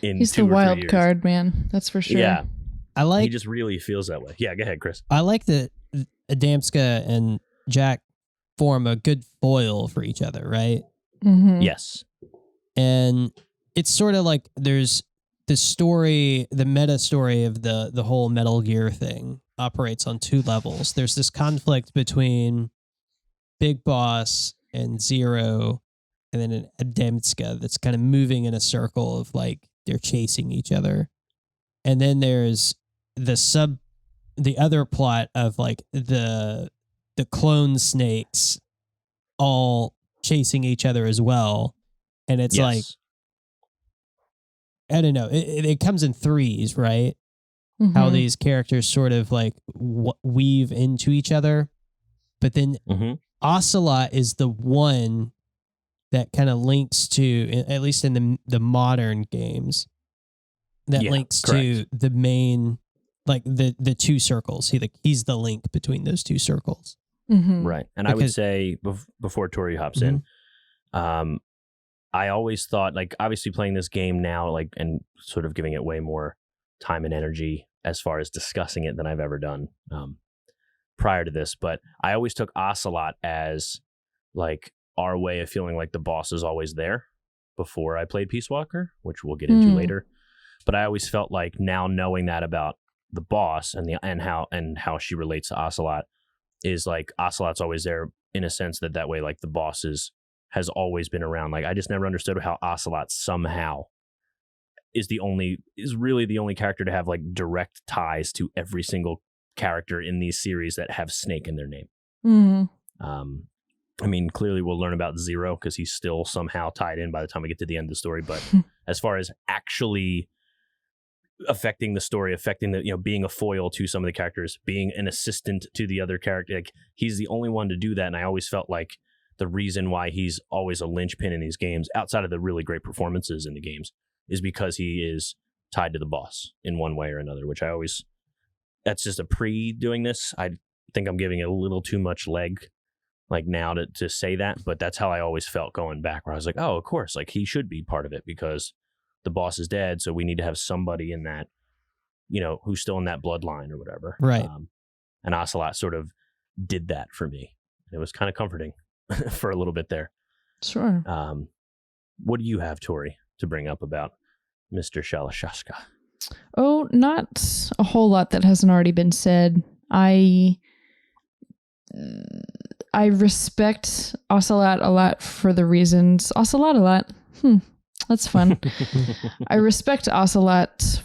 Speaker 3: He's the wild card, man. That's for sure.
Speaker 1: Yeah.
Speaker 2: He
Speaker 1: just really feels that way. Yeah, go ahead, Chris.
Speaker 2: I like that Adamska and Jack form a good foil for each other, right?
Speaker 3: Mm-hmm.
Speaker 1: Yes.
Speaker 2: And it's sort of like there's the story, the meta story of the whole Metal Gear thing operates on two levels. There's this conflict between Big Boss and Zero, and then an Adamska that's kind of moving in a circle of like they're chasing each other. And then there's the other plot of like the clone snakes all chasing each other as well. And it's like, I don't know, it comes in threes, right?
Speaker 3: Mm-hmm.
Speaker 2: How these characters sort of like weave into each other. But then Ocelot is the one that kind of links to, at least in the modern games, that links to the main, like the two circles. He's the link between those two circles.
Speaker 3: Mm-hmm.
Speaker 1: Right. And I would say before Tori hops in, I always thought, like, obviously playing this game now, like, and sort of giving it way more time and energy as far as discussing it than I've ever done prior to this. But I always took Ocelot as like our way of feeling like the boss is always there before I played Peace Walker, which we'll get into later. But I always felt like now knowing that about the boss and how she relates to Ocelot is like Ocelot's always there in a sense that way, like the boss has always been around. Like I just never understood how Ocelot somehow is really the only character to have like direct ties to every single character in these series that have Snake in their name.
Speaker 3: Mm-hmm.
Speaker 1: I mean, clearly we'll learn about Zero because he's still somehow tied in by the time we get to the end of the story. But as far as actually affecting the story, affecting the, being a foil to some of the characters, being an assistant to the other character, like he's the only one to do that. And I always felt like the reason why he's always a linchpin in these games, outside of the really great performances in the games, is because he is tied to the boss in one way or another, which that's just a doing this. I think I'm giving it a little too much leg, like now to say that, but that's how I always felt going back, where I was like, oh, of course, like he should be part of it because the boss is dead. So we need to have somebody in that, who's still in that bloodline or whatever.
Speaker 2: Right.
Speaker 1: And Ocelot sort of did that for me. It was kind of comforting for a little bit there.
Speaker 3: Sure.
Speaker 1: What do you have, Tori, to bring up about Mr. Shalashaska?
Speaker 3: Oh, not a whole lot that hasn't already been said. I respect Ocelot a lot for the reasons. Ocelot a lot. That's fun. I respect Ocelot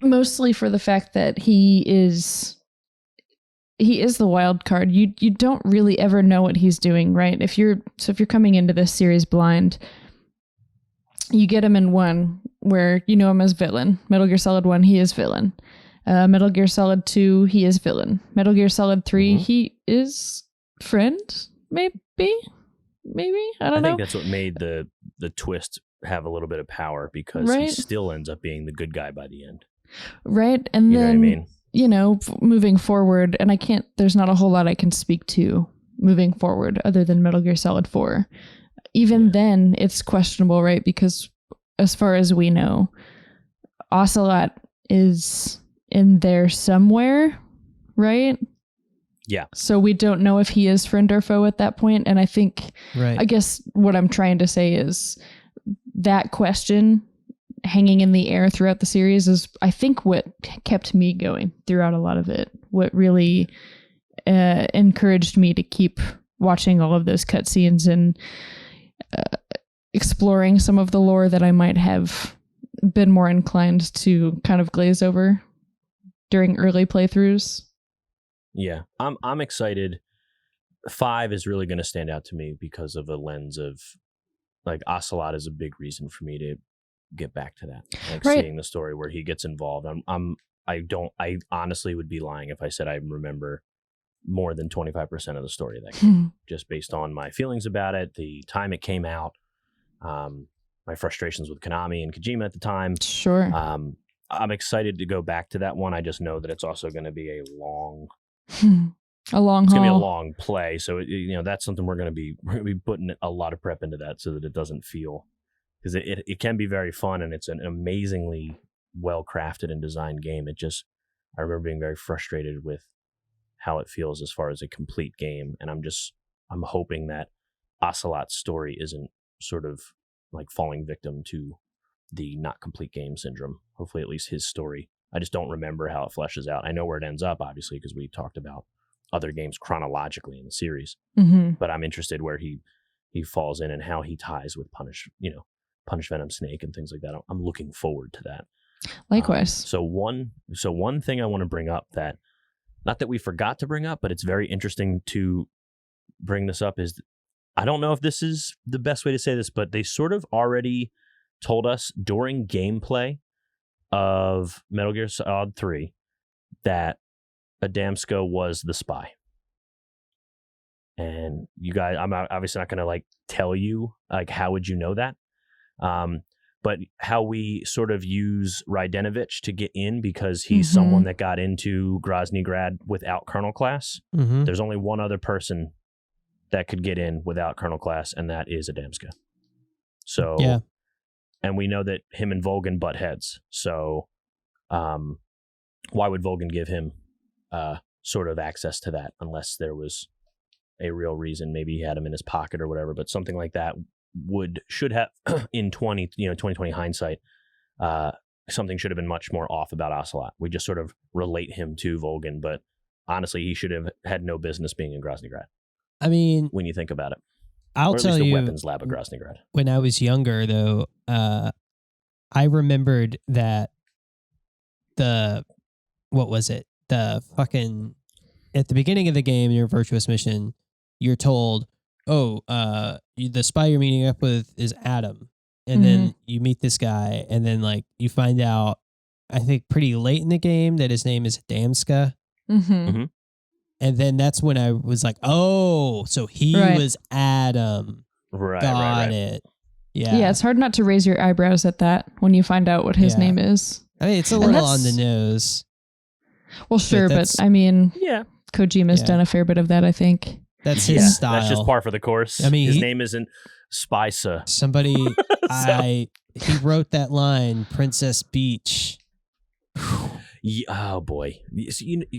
Speaker 3: mostly for the fact that he is the wild card. You don't really ever know what he's doing, right? If you're coming into this series blind, you get him in one where you know him as villain. Metal Gear Solid 1, he is villain. Metal Gear Solid 2, he is villain. Metal Gear Solid 3, he is friend, maybe? I don't know.
Speaker 1: I think that's what made the twist have a little bit of power, because he still ends up being the good guy by the end.
Speaker 3: Right. And
Speaker 1: you
Speaker 3: then,
Speaker 1: know what I mean?
Speaker 3: Moving forward, and there's not a whole lot I can speak to moving forward other than Metal Gear Solid 4. Even then, it's questionable, right? Because as far as we know, Ocelot is in there somewhere, right?
Speaker 1: Yeah.
Speaker 3: So we don't know if he is friend or foe at that point. And I think, I guess what I'm trying to say is that question hanging in the air throughout the series is, I think, what kept me going throughout a lot of it. What really encouraged me to keep watching all of those cutscenes and exploring some of the lore that I might have been more inclined to kind of glaze over during early playthroughs.
Speaker 1: Yeah, I'm excited. 5 is really going to stand out to me because of the lens of, like, Ocelot is a big reason for me to get back to that. Like seeing the story where he gets involved. I honestly would be lying if I said I remember more than 25% of the story of that game, just based on my feelings about it, the time it came out, my frustrations with Konami and Kojima at the time.
Speaker 3: Sure.
Speaker 1: I'm excited to go back to that one. I just know that it's also going to be a long
Speaker 3: A long
Speaker 1: It's
Speaker 3: haul.
Speaker 1: going to be a long play. So, that's something we're going to be putting a lot of prep into that so that it doesn't feel, because it can be very fun and it's an amazingly well crafted and designed game. I remember being very frustrated with how it feels as far as a complete game. And I'm hoping that Ocelot's story isn't sort of like falling victim to the not complete game syndrome. Hopefully at least his story. I just don't remember how it fleshes out. I know where it ends up, obviously, because we talked about other games chronologically in the series, but I'm interested where he falls in and how he ties with Punish Venom Snake and things like that. I'm looking forward to that.
Speaker 3: Likewise.
Speaker 1: So one thing I want to bring up, that not that we forgot to bring up, but it's very interesting to bring this up, is I don't know if this is the best way to say this, but they sort of already told us during gameplay of Metal Gear Solid 3 that Adamska was the spy. And you guys, I'm obviously not going to like tell you like how would you know that, but how we sort of use Rydenovich to get in, because he's someone that got into Grozny Grad without Colonel Class. There's only one other person that could get in without Colonel Class, and that is Adamska. So, yeah. And we know that him and Volgin butt heads. So, why would Volgin give him sort of access to that unless there was a real reason? Maybe he had him in his pocket or whatever, but something like that should have in 2020 hindsight, something should have been much more off about Ocelot. We just sort of relate him to Volgin, but honestly, he should have had no business being in Grozny Grad.
Speaker 2: I mean,
Speaker 1: when you think about it,
Speaker 2: I'll tell you,
Speaker 1: the weapons lab of Grozny Grad.
Speaker 2: When I was younger, though, I remembered that what was it? The fucking, at the beginning of the game, your virtuous mission, you're told, the spy you're meeting up with is Adam. And then you meet this guy, and then like you find out, I think pretty late in the game, that his name is Adamska. And then that's when I was like, oh, so he was Adam. Got it. Yeah. Yeah,
Speaker 3: it's hard not to raise your eyebrows at that when you find out what his name is.
Speaker 2: I mean, it's a little on the nose.
Speaker 3: Well, sure, but I mean, Kojima's done a fair bit of that, I think.
Speaker 2: That's his style.
Speaker 1: That's just par for the course. I mean, his name isn't Spisa.
Speaker 2: Somebody, he wrote that line, Princess Beach.
Speaker 1: Oh boy.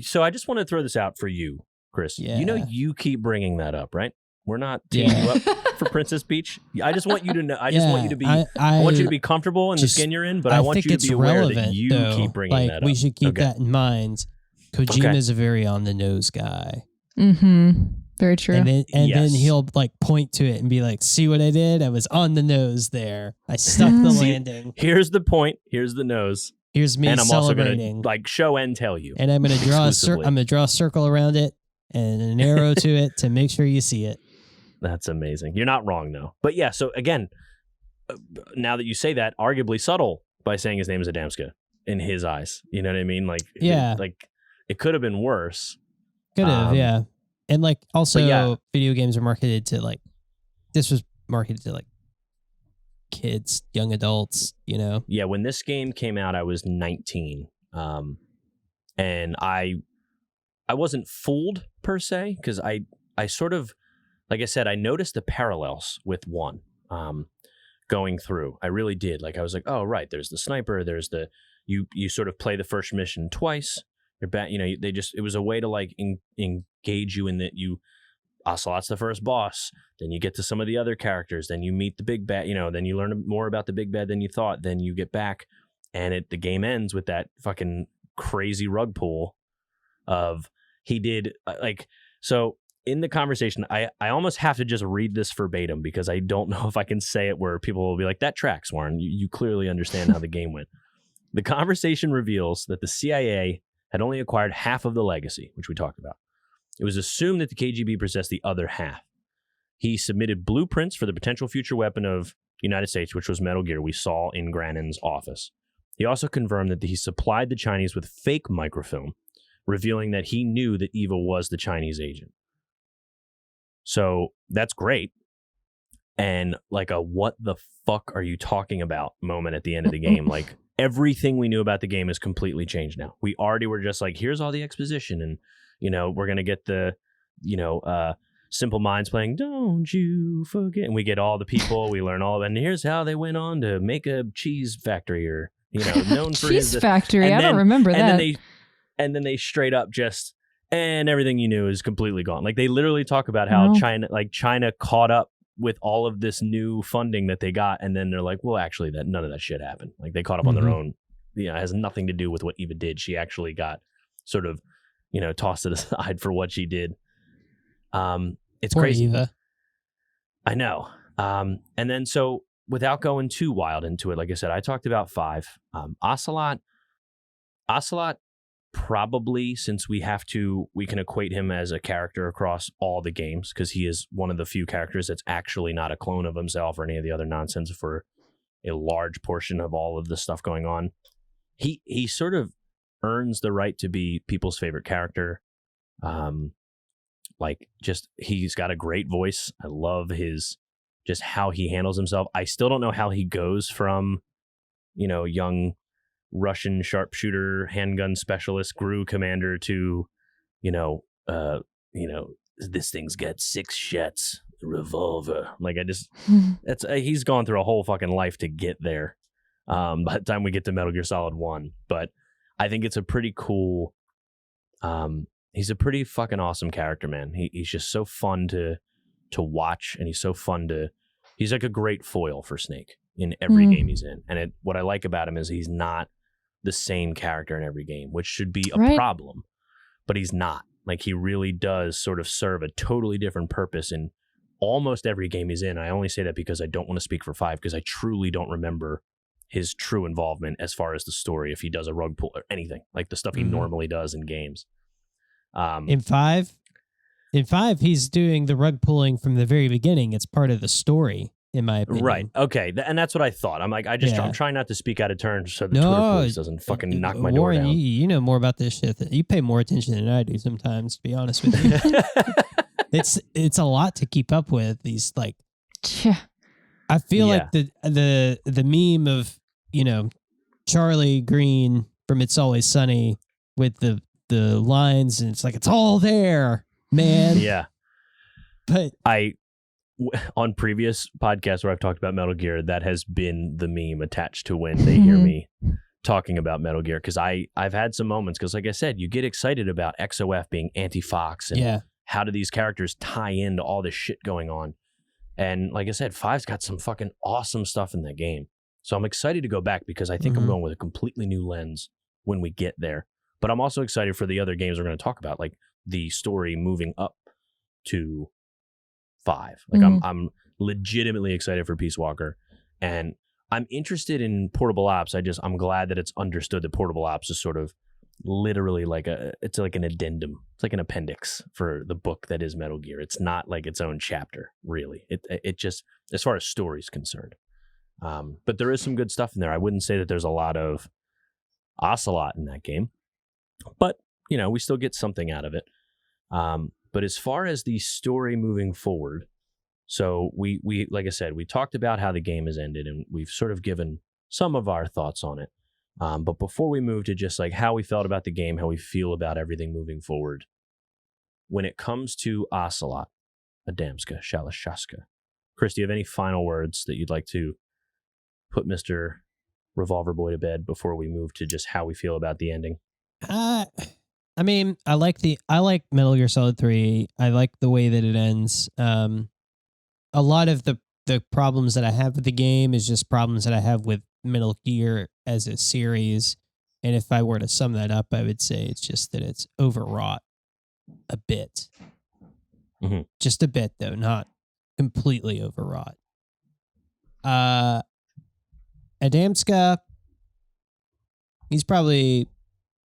Speaker 1: So I just want to throw this out for you, Chris.
Speaker 2: Yeah.
Speaker 1: You keep bringing that up, right? We're not teaming you up for Princess Beach. I just want you to know. I just want you to be. I want you to be comfortable in the skin you're in, but I want you to be aware that you keep bringing that up.
Speaker 2: We should keep that in mind. Kojima is a very on the nose guy.
Speaker 3: Very true.
Speaker 2: And then he'll like point to it and be like, "See what I did? I was on the nose there. I stuck the landing.
Speaker 1: Here's the point. Here's the nose.
Speaker 2: Here's me celebrating.
Speaker 1: Also gonna, like, show and tell you.
Speaker 2: And I'm gonna draw I'm gonna draw a circle around it and an arrow to it to make sure you see it.
Speaker 1: That's amazing. You're not wrong though. But yeah. So again, now that you say that, arguably subtle by saying his name is Adamska in his eyes. You know what I mean? Like, it could have been worse.
Speaker 2: Could have, yeah. And like also, video games are marketed to like. This was marketed to like kids, young adults, you know?
Speaker 1: Yeah, when this game came out, I was 19. And I wasn't fooled per se, because I sort of, like I said, I noticed the parallels with one going through. I really did. Like I was like, oh, right, there's the sniper, there's the, you sort of play the first mission twice. You're back, it was a way to like engage you in that Ocelot's the first boss. Then you get to some of the other characters. Then you meet the big bad. Then you learn more about the big bad than you thought. Then you get back, and the game ends with that fucking crazy rug pull of he did so. In the conversation, I almost have to just read this verbatim because I don't know if I can say it where people will be like, "That tracks, Warren. You clearly understand how the game went." The conversation reveals that the CIA had only acquired half of the legacy, which we talked about. It was assumed that the KGB possessed the other half. He submitted blueprints for the potential future weapon of the United States, which was Metal Gear, we saw in Granin's office. He also confirmed that he supplied the Chinese with fake microfilm, revealing that he knew that Eva was the Chinese agent. So that's great. And like a what the fuck are you talking about moment at the end of the game. Like everything we knew about the game is completely changed now. We already were just like, here's all the exposition and we're going to get the, Simple Minds playing Don't You Forget. And we get all the people, we learn all, and here's how they went on to make a cheese factory or, known for
Speaker 3: cheese
Speaker 1: his
Speaker 3: factory. I don't remember that.
Speaker 1: And then they straight up just, and everything you knew is completely gone. Like they literally talk about how China caught up with all of this new funding that they got. And then they're like, well, actually none of that shit happened. Like they caught up on their own. It has nothing to do with what Eva did. She actually got sort of, tossed it aside for what she did. It's
Speaker 2: Poor
Speaker 1: crazy.
Speaker 2: Eva.
Speaker 1: I know. And then so without going too wild into it, like I said, I talked about 5. Ocelot probably, since we can equate him as a character across all the games, because he is one of the few characters that's actually not a clone of himself or any of the other nonsense for a large portion of all of the stuff going on. He sort of earns the right to be people's favorite character. He's got a great voice. I love just how he handles himself. I still don't know how he goes from, young Russian sharpshooter, handgun specialist, GRU commander to, this thing's got 6 shots, revolver. Like he's gone through a whole fucking life to get there. By the time we get to Metal Gear Solid 1, but I think it's a pretty cool, he's a pretty fucking awesome character, man. He's just so fun to watch, and he's like a great foil for Snake in every game he's in. And what I like about him is he's not the same character in every game, which should be a problem, but he's not. Like he really does sort of serve a totally different purpose in almost every game he's in. I only say that because I don't want to speak for 5, because I truly don't remember his true involvement as far as the story, if he does a rug pull or anything like the stuff he normally does in games.
Speaker 2: In 5, he's doing the rug pulling from the very beginning. It's part of the story, in my opinion.
Speaker 1: Right. Okay. And that's what I thought. I'm like, I'm trying not to speak out of turn so the Twitter police doesn't fucking knock my door down.
Speaker 2: You know more about this shit. You pay more attention than I do sometimes, to be honest with you. It's a lot to keep up with. These like, I feel like the meme of, Charlie Green from It's Always Sunny with the lines, and it's like, it's all there, man.
Speaker 1: Yeah.
Speaker 2: But
Speaker 1: on previous podcasts where I've talked about Metal Gear, that has been the meme attached to when they hear me talking about Metal Gear, because I've had some moments, because like I said, you get excited about XOF being anti-Fox, and how do these characters tie into all this shit going on. And like I said, 5's got some fucking awesome stuff in that game. So I'm excited to go back, because I think I'm going with a completely new lens when we get there. But I'm also excited for the other games we're going to talk about, like the story moving up to 5. Like I'm legitimately excited for Peace Walker, and I'm interested in Portable Ops. I'm glad that it's understood that Portable Ops is sort of literally like it's like an addendum. It's like an appendix for the book that is Metal Gear. It's not like its own chapter, really. It just, as far as story is concerned. But there is some good stuff in there. I wouldn't say that there's a lot of Ocelot in that game, but we still get something out of it. But as far as the story moving forward, so we like I said, we talked about how the game has ended, and we've sort of given some of our thoughts on it. But before we move to just like how we felt about the game, how we feel about everything moving forward, when it comes to Ocelot, Adamska, Shalashaska, Chris, do you have any final words that you'd like to put Mr. Revolver Boy to bed before we move to just how we feel about the ending?
Speaker 2: I mean, I like Metal Gear Solid 3. I like the way that it ends. A lot of the problems that I have with the game is just problems that I have with Metal Gear as a series. And if I were to sum that up, I would say it's just that it's overwrought a bit. Just a bit, though, not completely overwrought. Adamska, he's probably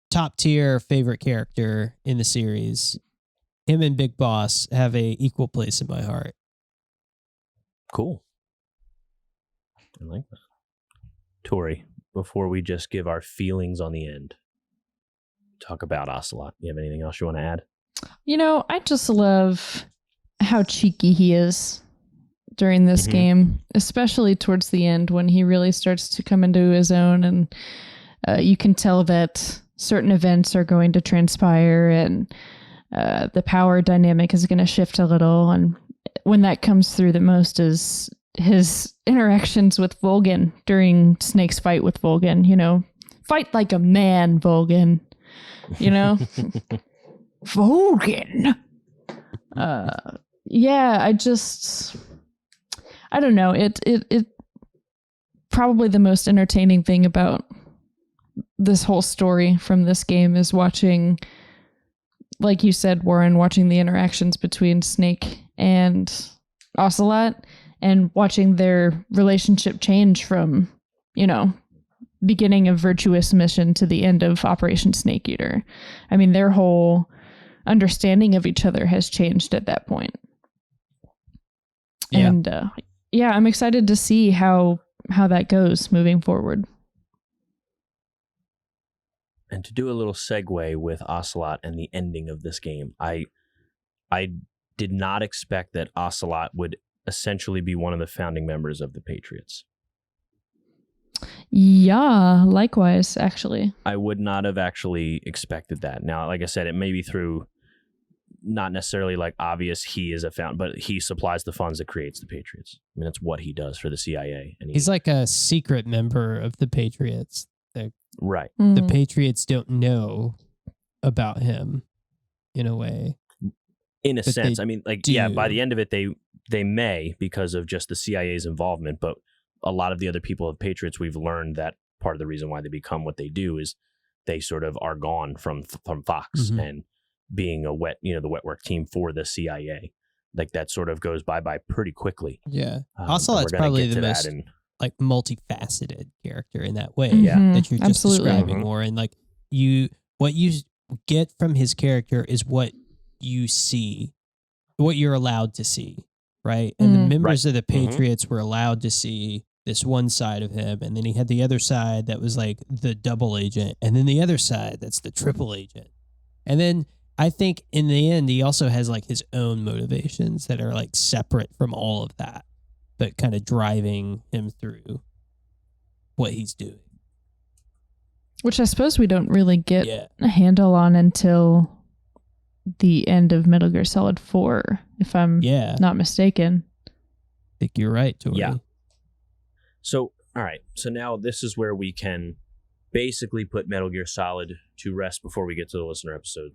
Speaker 2: top tier favorite character in the series. Him and Big Boss have a equal place in my heart.
Speaker 1: Cool. I like that. Tori, before we just give our feelings on the end, talk about Ocelot. You have anything else you want to add?
Speaker 3: I just love how cheeky he is during this game, especially towards the end when he really starts to come into his own, and you can tell that certain events are going to transpire, and the power dynamic is going to shift a little. And when that comes through the most is his interactions with Volgan during Snake's fight with Volgan. You know, fight like a man, Volgan. You know, Volgan. Yeah, I don't know. It probably the most entertaining thing about this whole story from this game is watching, like you said, Warren, watching the interactions between Snake and Ocelot and watching their relationship change from, you know, beginning of Virtuous Mission to the end of Operation Snake Eater. I mean, their whole understanding of each other has changed at that point.
Speaker 2: Yeah.
Speaker 3: And yeah, I'm excited to see how that goes moving forward.
Speaker 1: And to do a little segue with Ocelot and the ending of this game, I did not expect that Ocelot would essentially be one of the founding members of the Patriots.
Speaker 3: Yeah, likewise, actually.
Speaker 1: I would not have actually expected that. Now, like I said, it may be through not necessarily like obvious he is a found, but he supplies the funds that creates the Patriots. I mean, that's what he does for the CIA. And
Speaker 2: He's like a secret member of the Patriots.
Speaker 1: Right.
Speaker 2: The Patriots don't know about him in a way.
Speaker 1: In a sense. I mean, like, yeah, by
Speaker 2: do.
Speaker 1: the end of it, they may because of just the CIA's involvement, but a lot of the other people of Patriots, we've learned that part of the reason why they become what they do is they sort of are gone from Fox and being the wet work team for the CIA. Like that sort of goes by pretty quickly.
Speaker 2: Yeah. Ocelot's probably the most like multifaceted character in that way. That you're just describing more. And like what you get from his character is what you see, what you're allowed to see. Right. And the members of the Patriots were allowed to see this one side of him. And then he had the other side that was like the double agent. And then the other side that's the triple agent. And then I think in the end, he also has like his own motivations that are like separate from all of that, but kind of driving him through what he's doing.
Speaker 3: Which I suppose we don't really get a handle on until the end of Metal Gear Solid 4, if I'm not mistaken.
Speaker 2: I think you're right, Tori.
Speaker 1: Yeah. So, all right. So now this is where we can basically put Metal Gear Solid to rest before we get to the listener episode.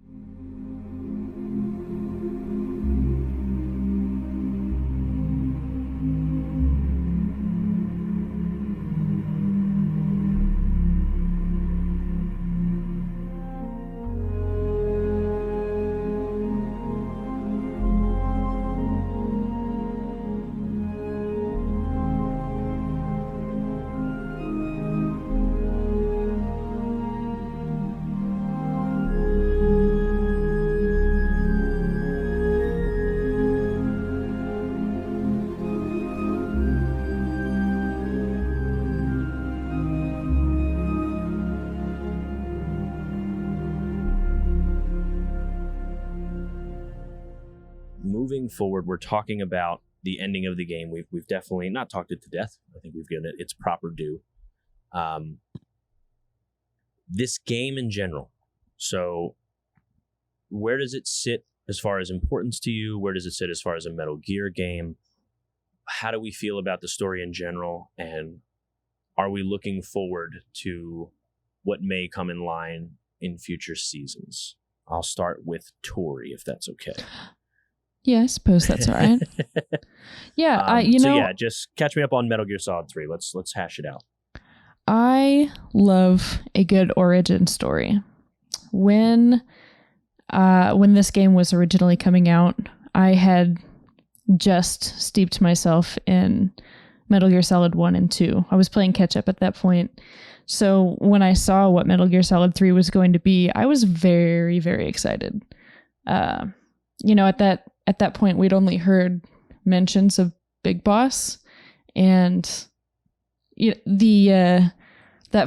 Speaker 1: Moving forward, we're talking about the ending of the game. We've definitely not talked it to death. I think we've given it its proper due. This game in general. So where does it sit as far as importance to you? Where does it sit as far as a Metal Gear game? How do we feel about the story in general? And are we looking forward to what may come in line in future seasons? I'll start with Tori, if that's okay.
Speaker 3: Yeah, I suppose that's all right. Yeah,
Speaker 1: just catch me up on Metal Gear Solid 3. Let's hash it out.
Speaker 3: I love a good origin story. When this game was originally coming out, I had just steeped myself in Metal Gear Solid 1 and 2. I was playing catch up at that point. So when I saw what Metal Gear Solid 3 was going to be, I was very, very excited. At that point, we'd only heard mentions of Big Boss, and that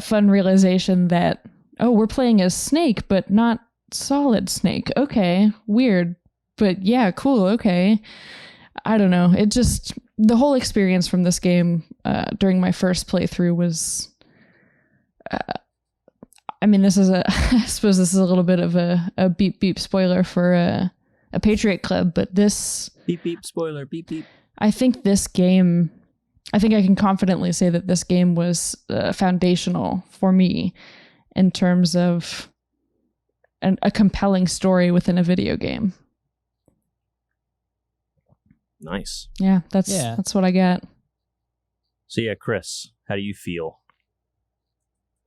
Speaker 3: fun realization that, oh, we're playing as Snake, but not Solid Snake. Okay, weird, but yeah, cool. Okay, I don't know. It just, the whole experience from this game during my first playthrough was, I mean, this is I suppose this is a little bit of a beep beep spoiler for a Patriot Club, but this
Speaker 1: Beep beep spoiler, beep beep.
Speaker 3: I think I can confidently say that this game was foundational for me in terms of a compelling story within a video game.
Speaker 1: Nice.
Speaker 3: Yeah, that's what I get.
Speaker 1: So yeah, Chris, how do you feel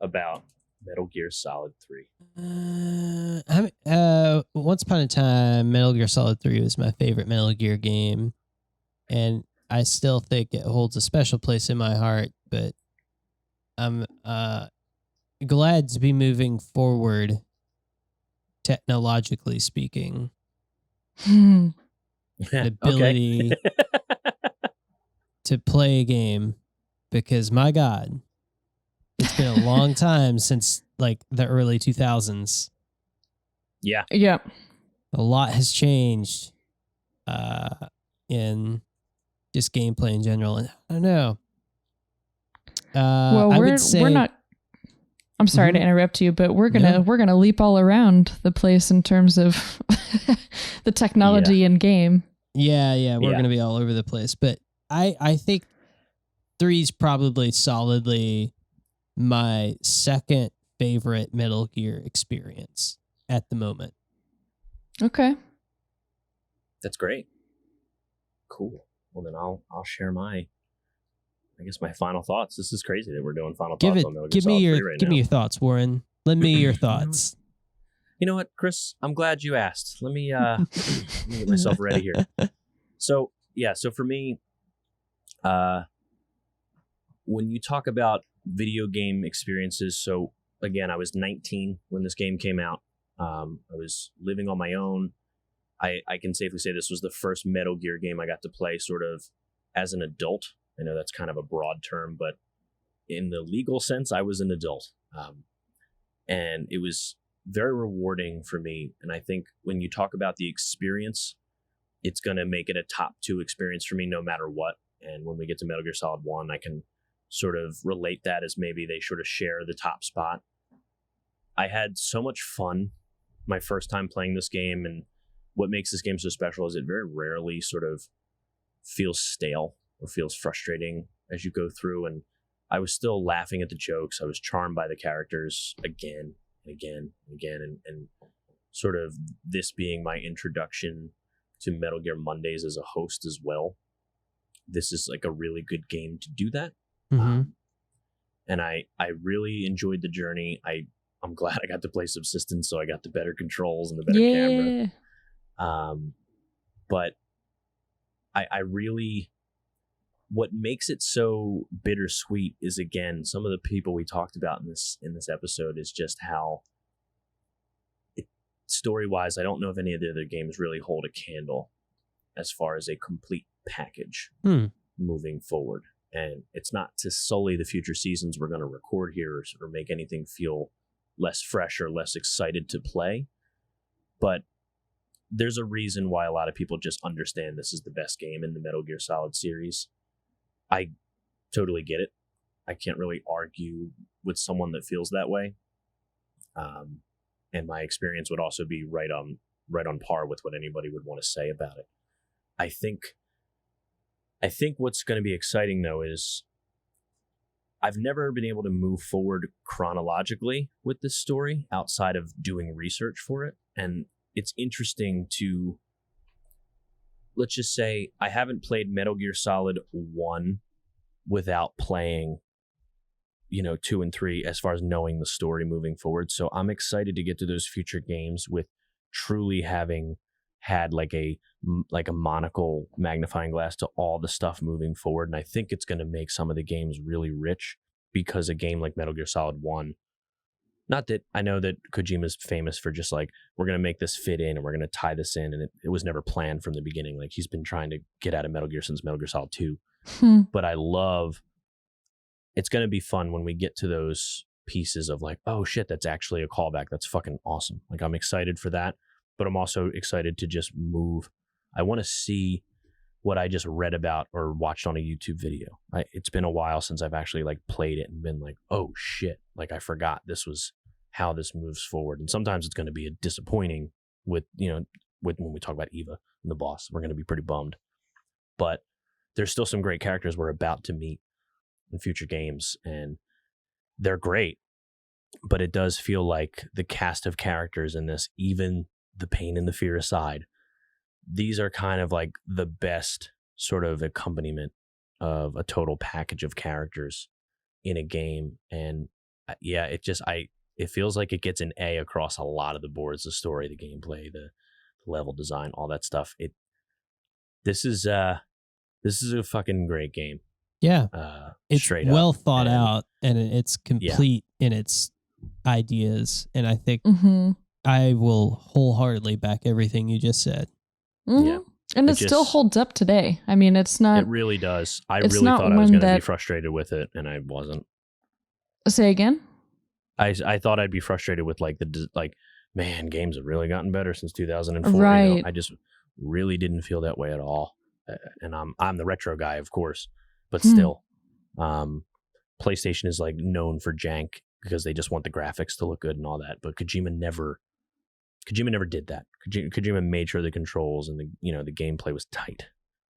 Speaker 1: about Metal Gear Solid 3?
Speaker 2: Once upon a time, Metal Gear Solid 3 was my favorite Metal Gear game, and I still think it holds a special place in my heart, but I'm glad to be moving forward, technologically speaking. The ability to play a game, because my God, it's been a long time since like the early 2000s.
Speaker 1: Yeah.
Speaker 3: Yeah.
Speaker 2: A lot has changed in just gameplay in general. And I don't know.
Speaker 3: Well, we're not. I'm sorry to interrupt you, but we're gonna leap all around the place in terms of the technology in game.
Speaker 2: Yeah, we're gonna be all over the place. But I think 3's probably solidly my second favorite Metal Gear experience at the moment.
Speaker 3: Okay.
Speaker 1: That's great. Cool. Well, then I'll share my final thoughts. This is crazy that we're doing final thoughts on Metal Gear Solid 3 right now.
Speaker 2: Give me your thoughts, Warren. Lend me your thoughts.
Speaker 1: You know what, Chris? I'm glad you asked. Let me get myself ready here. So for me, when you talk about video game experiences, so again, I was 19 when this game came out. I was living on my own. I can safely say this was the first Metal Gear game I got to play sort of as an adult. I know that's kind of a broad term, but in the legal sense, I was an adult. And it was very rewarding for me. And I think when you talk about the experience, it's going to make it a top 2 experience for me no matter what. And when we get to Metal Gear Solid 1, I can sort of relate that as maybe they sort of share the top spot. I had so much fun my first time playing this game, and what makes this game so special is it very rarely sort of feels stale or feels frustrating as you go through, and I was still laughing at the jokes. I was charmed by the characters again and again and again, and sort of this being my introduction to Metal Gear Mondays as a host as well. This is like a really good game to do that.
Speaker 2: Mm-hmm.
Speaker 1: And I really enjoyed the journey. I'm glad I got to play Subsistence, so I got the better controls and the better camera. But I really, what makes it so bittersweet is, again, some of the people we talked about in this episode is just how story-wise, I don't know if any of the other games really hold a candle as far as a complete package moving forward. And it's not to sully the future seasons we're going to record here or make anything feel less fresh or less excited to play. But there's a reason why a lot of people just understand this is the best game in the Metal Gear Solid series. I totally get it. I can't really argue with someone that feels that way. And my experience would also be right on par with what anybody would want to say about it. I think what's going to be exciting, though, is I've never been able to move forward chronologically with this story outside of doing research for it. And it's interesting to, let's just say, I haven't played Metal Gear Solid 1 without playing, 2 and 3 as far as knowing the story moving forward. So I'm excited to get to those future games with truly having had like a monocle magnifying glass to all the stuff moving forward. And I think it's going to make some of the games really rich, because a game like Metal Gear Solid 1, not that I know that Kojima's famous for just like, we're going to make this fit in and we're going to tie this in. And it was never planned from the beginning. Like, he's been trying to get out of Metal Gear since Metal Gear Solid 2. But it's going to be fun when we get to those pieces of like, oh shit, that's actually a callback. That's fucking awesome. Like, I'm excited for that. But I'm also excited to just move. I want to see what I just read about or watched on a YouTube video. It's been a while since I've actually like played it and been like, oh shit, like I forgot this was how this moves forward. And sometimes it's going to be a disappointing with when we talk about Eva and the boss, we're going to be pretty bummed. But there's still some great characters we're about to meet in future games, and they're great. But it does feel like the cast of characters in this, even the pain and the fear aside, these are kind of like the best sort of accompaniment of a total package of characters in a game. And yeah, it feels like it gets an A across a lot of the boards, the story, the gameplay, the level design, all that stuff. This is a fucking great game.
Speaker 2: Yeah. It's
Speaker 1: straight
Speaker 2: well
Speaker 1: up.
Speaker 2: thought out, and it's complete in its ideas. And I think I will wholeheartedly back everything you just said.
Speaker 3: Mm-hmm.
Speaker 1: Yeah.
Speaker 3: And it still holds up today. I mean, it's not...
Speaker 1: It really does. I really thought I was going to be frustrated with it, and I wasn't.
Speaker 3: Say again?
Speaker 1: I thought I'd be frustrated with man, games have really gotten better since 2004.
Speaker 3: Right.
Speaker 1: I just really didn't feel that way at all. And I'm the retro guy, of course, but still, PlayStation is like known for jank because they just want the graphics to look good and all that. But Kojima never did that. Kojima made sure the controls and the gameplay was tight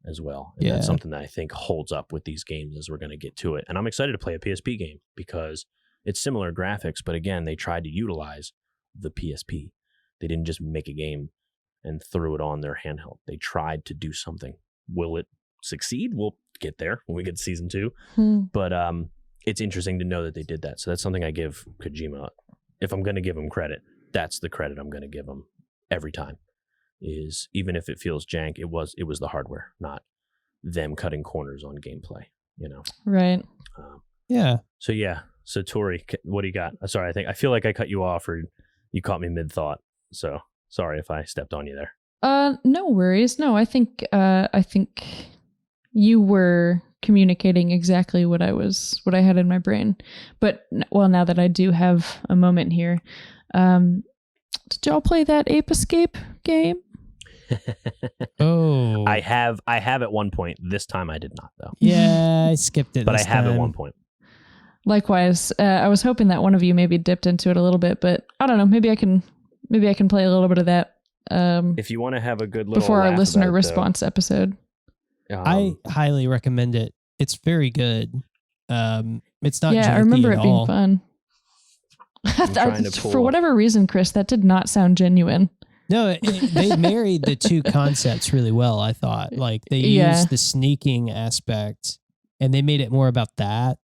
Speaker 1: as well. And that's something that I think holds up with these games as we're going to get to it. And I'm excited to play a PSP game because it's similar graphics, but again, they tried to utilize the PSP. They didn't just make a game and threw it on their handheld. They tried to do something. Will it succeed? We'll get there when we get to season 2. But it's interesting to know that they did that. So that's something I give Kojima. If I'm going to give him credit, that's the credit I'm going to give him every time. Is even if it feels jank, it was the hardware, not them cutting corners on gameplay.
Speaker 3: Right.
Speaker 2: Yeah.
Speaker 1: So Tori, what do you got? Sorry, I feel like I cut you off or you caught me mid thought. So sorry if I stepped on you there.
Speaker 3: No worries. No, I think you were communicating exactly what I had in my brain. But now that I do have a moment here, did y'all play that Ape Escape game?
Speaker 2: Oh,
Speaker 1: I have at one point. This time I did not though.
Speaker 2: Yeah, I skipped it.
Speaker 1: But I have at one point.
Speaker 3: Likewise, I was hoping that one of you maybe dipped into it a little bit, but I don't know. Maybe I can play a little bit of that.
Speaker 1: If you want to have a good little
Speaker 3: before our
Speaker 1: laugh
Speaker 3: listener
Speaker 1: about it,
Speaker 3: response episode,
Speaker 2: I highly recommend it. It's very good. It's not.
Speaker 3: Yeah, I remember it being
Speaker 2: all.
Speaker 3: fun. For whatever reason, Chris, that did not sound genuine.
Speaker 2: No, they married the two concepts really well. I thought they used the sneaking aspect, and they made it more about that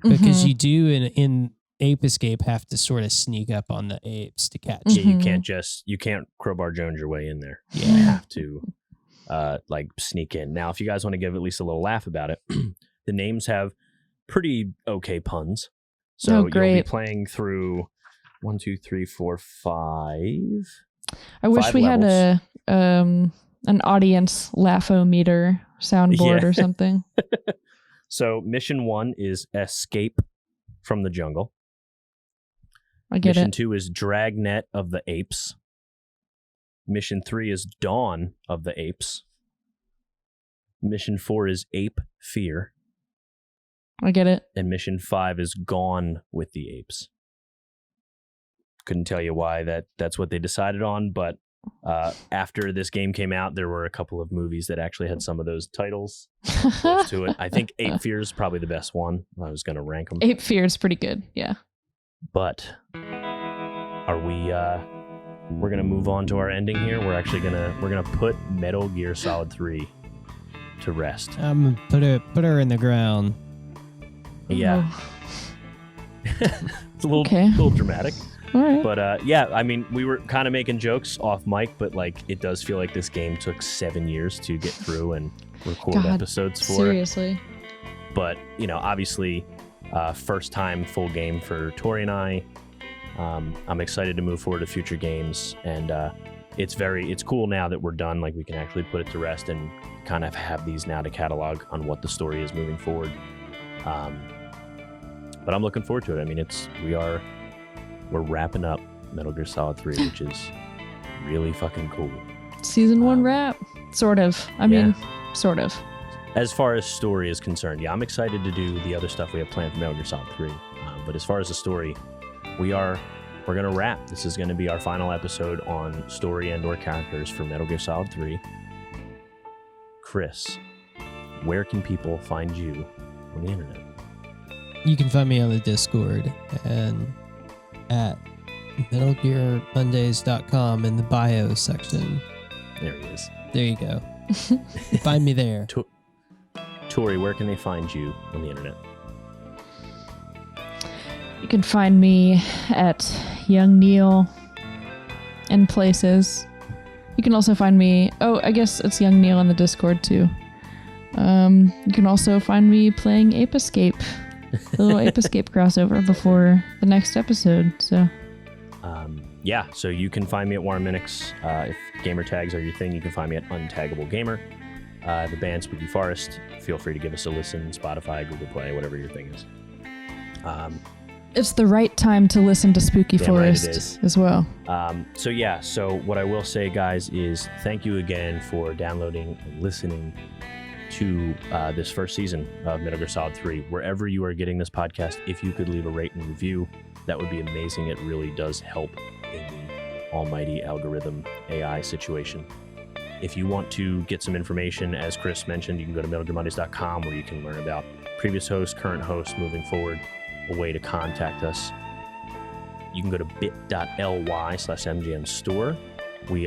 Speaker 2: because you do in Ape Escape have to sort of sneak up on the apes to catch.
Speaker 1: Yeah, you can't Crowbar Jones your way in there.
Speaker 2: Yeah.
Speaker 1: You have to sneak in. Now, if you guys want to give at least a little laugh about it, the names have pretty okay puns. So you'll be playing through 1, 2, 3, 4, 5.
Speaker 3: I wish we had an audience laugh-o-meter soundboard or something.
Speaker 1: So mission 1 is escape from the jungle.
Speaker 3: I get
Speaker 1: Mission
Speaker 3: it.
Speaker 1: 2 is Dragnet of the Apes. Mission 3 is Dawn of the Apes. Mission 4 is Ape Fear.
Speaker 3: I get it.
Speaker 1: And Mission 5 is Gone with the Apes. Couldn't tell you why that's what they decided on, but after this game came out, there were a couple of movies that actually had some of those titles close to it. I think Ape Fear is probably the best one. I was going to rank them.
Speaker 3: Ape Fear is pretty good, yeah.
Speaker 1: But are we? We're gonna move on to our ending here. We're gonna put Metal Gear Solid 3 to rest.
Speaker 2: Put her in the ground.
Speaker 1: Yeah. It's a little dramatic.
Speaker 3: All right.
Speaker 1: But I mean, we were kind of making jokes off mic, but it does feel like this game took 7 years to get through and record episodes for.
Speaker 3: Seriously.
Speaker 1: But obviously, first time full game for Tori and I. I'm excited to move forward to future games, and it's cool now that we're done. We can actually put it to rest and kind of have these now to catalog on what the story is moving forward. But I'm looking forward to it. I mean, we're wrapping up Metal Gear Solid 3, which is really fucking cool.
Speaker 3: Season 1 wrap, sort of. I mean, sort of.
Speaker 1: As far as story is concerned, I'm excited to do the other stuff we have planned for Metal Gear Solid 3. But as far as the story, we're we're going to wrap. This is going to be our final episode on story and or characters for Metal Gear Solid 3. Chris, where can people find you on the internet?
Speaker 2: You can find me on the Discord and at MetalGearMondays.com in the bio section.
Speaker 1: There he is.
Speaker 2: There you go. Find me there.
Speaker 1: Tori, where can they find you on the internet?
Speaker 3: You can find me at Young Neil and places. You can also find me, I guess it's Young Neil on the Discord too. You can also find me playing Ape Escape, the little Ape Escape crossover before the next episode. So
Speaker 1: so you can find me at Warminix. If gamer tags are your thing, you can find me at Untaggable Gamer. The band Spooky Forest. Feel free to give us a listen. Spotify, Google Play, whatever your thing is.
Speaker 3: It's the right time to listen to Spooky Forest as well.
Speaker 1: So what I will say, guys, is thank you again for downloading and listening to this first season of Metal Gear Solid 3. Wherever you are getting this podcast, if you could leave a rate and review, that would be amazing. It really does help in the almighty algorithm AI situation. If you want to get some information, as Chris mentioned, you can go to MetalGearMondays.com where you can learn about previous hosts, current hosts, moving forward, a way to contact us. You can go to bit.ly/MGM store. We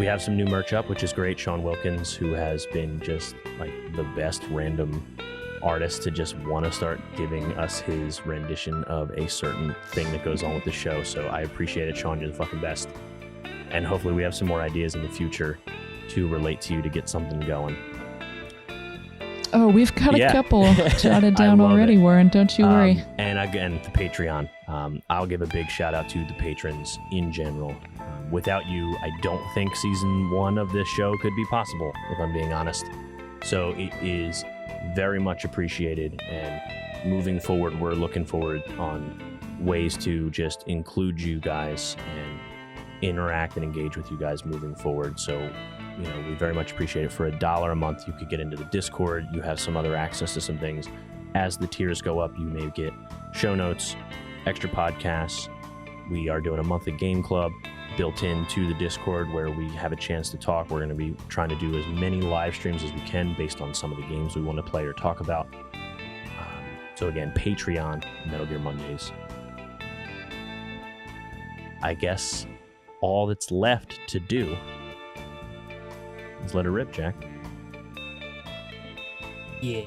Speaker 1: have some new merch up, which is great. Sean Wilkins, who has been just like the best random artist to just want to start giving us his rendition of a certain thing that goes on with the show. So I appreciate it, Sean. You're the fucking best. And hopefully we have some more ideas in the future to relate to you to get something going.
Speaker 3: Oh, we've got a couple jotted down already, Warren. Don't you worry.
Speaker 1: And again, the Patreon. I'll give a big shout out to the patrons in general. Without you, I don't think season 1 of this show could be possible, if I'm being honest. So it is very much appreciated. And moving forward, we're looking forward on ways to just include you guys and interact and engage with you guys moving forward. So we very much appreciate it. For $1 a month, you could get into the Discord. You have some other access to some things. As the tiers go up, you may get show notes, extra podcasts. We are doing a monthly game club built into the Discord where we have a chance to talk. We're going to be trying to do as many live streams as we can based on some of the games we want to play or talk about. So again, Patreon, Metal Gear Mondays. I guess all that's left to do is let it rip, Jack.
Speaker 2: Yeah.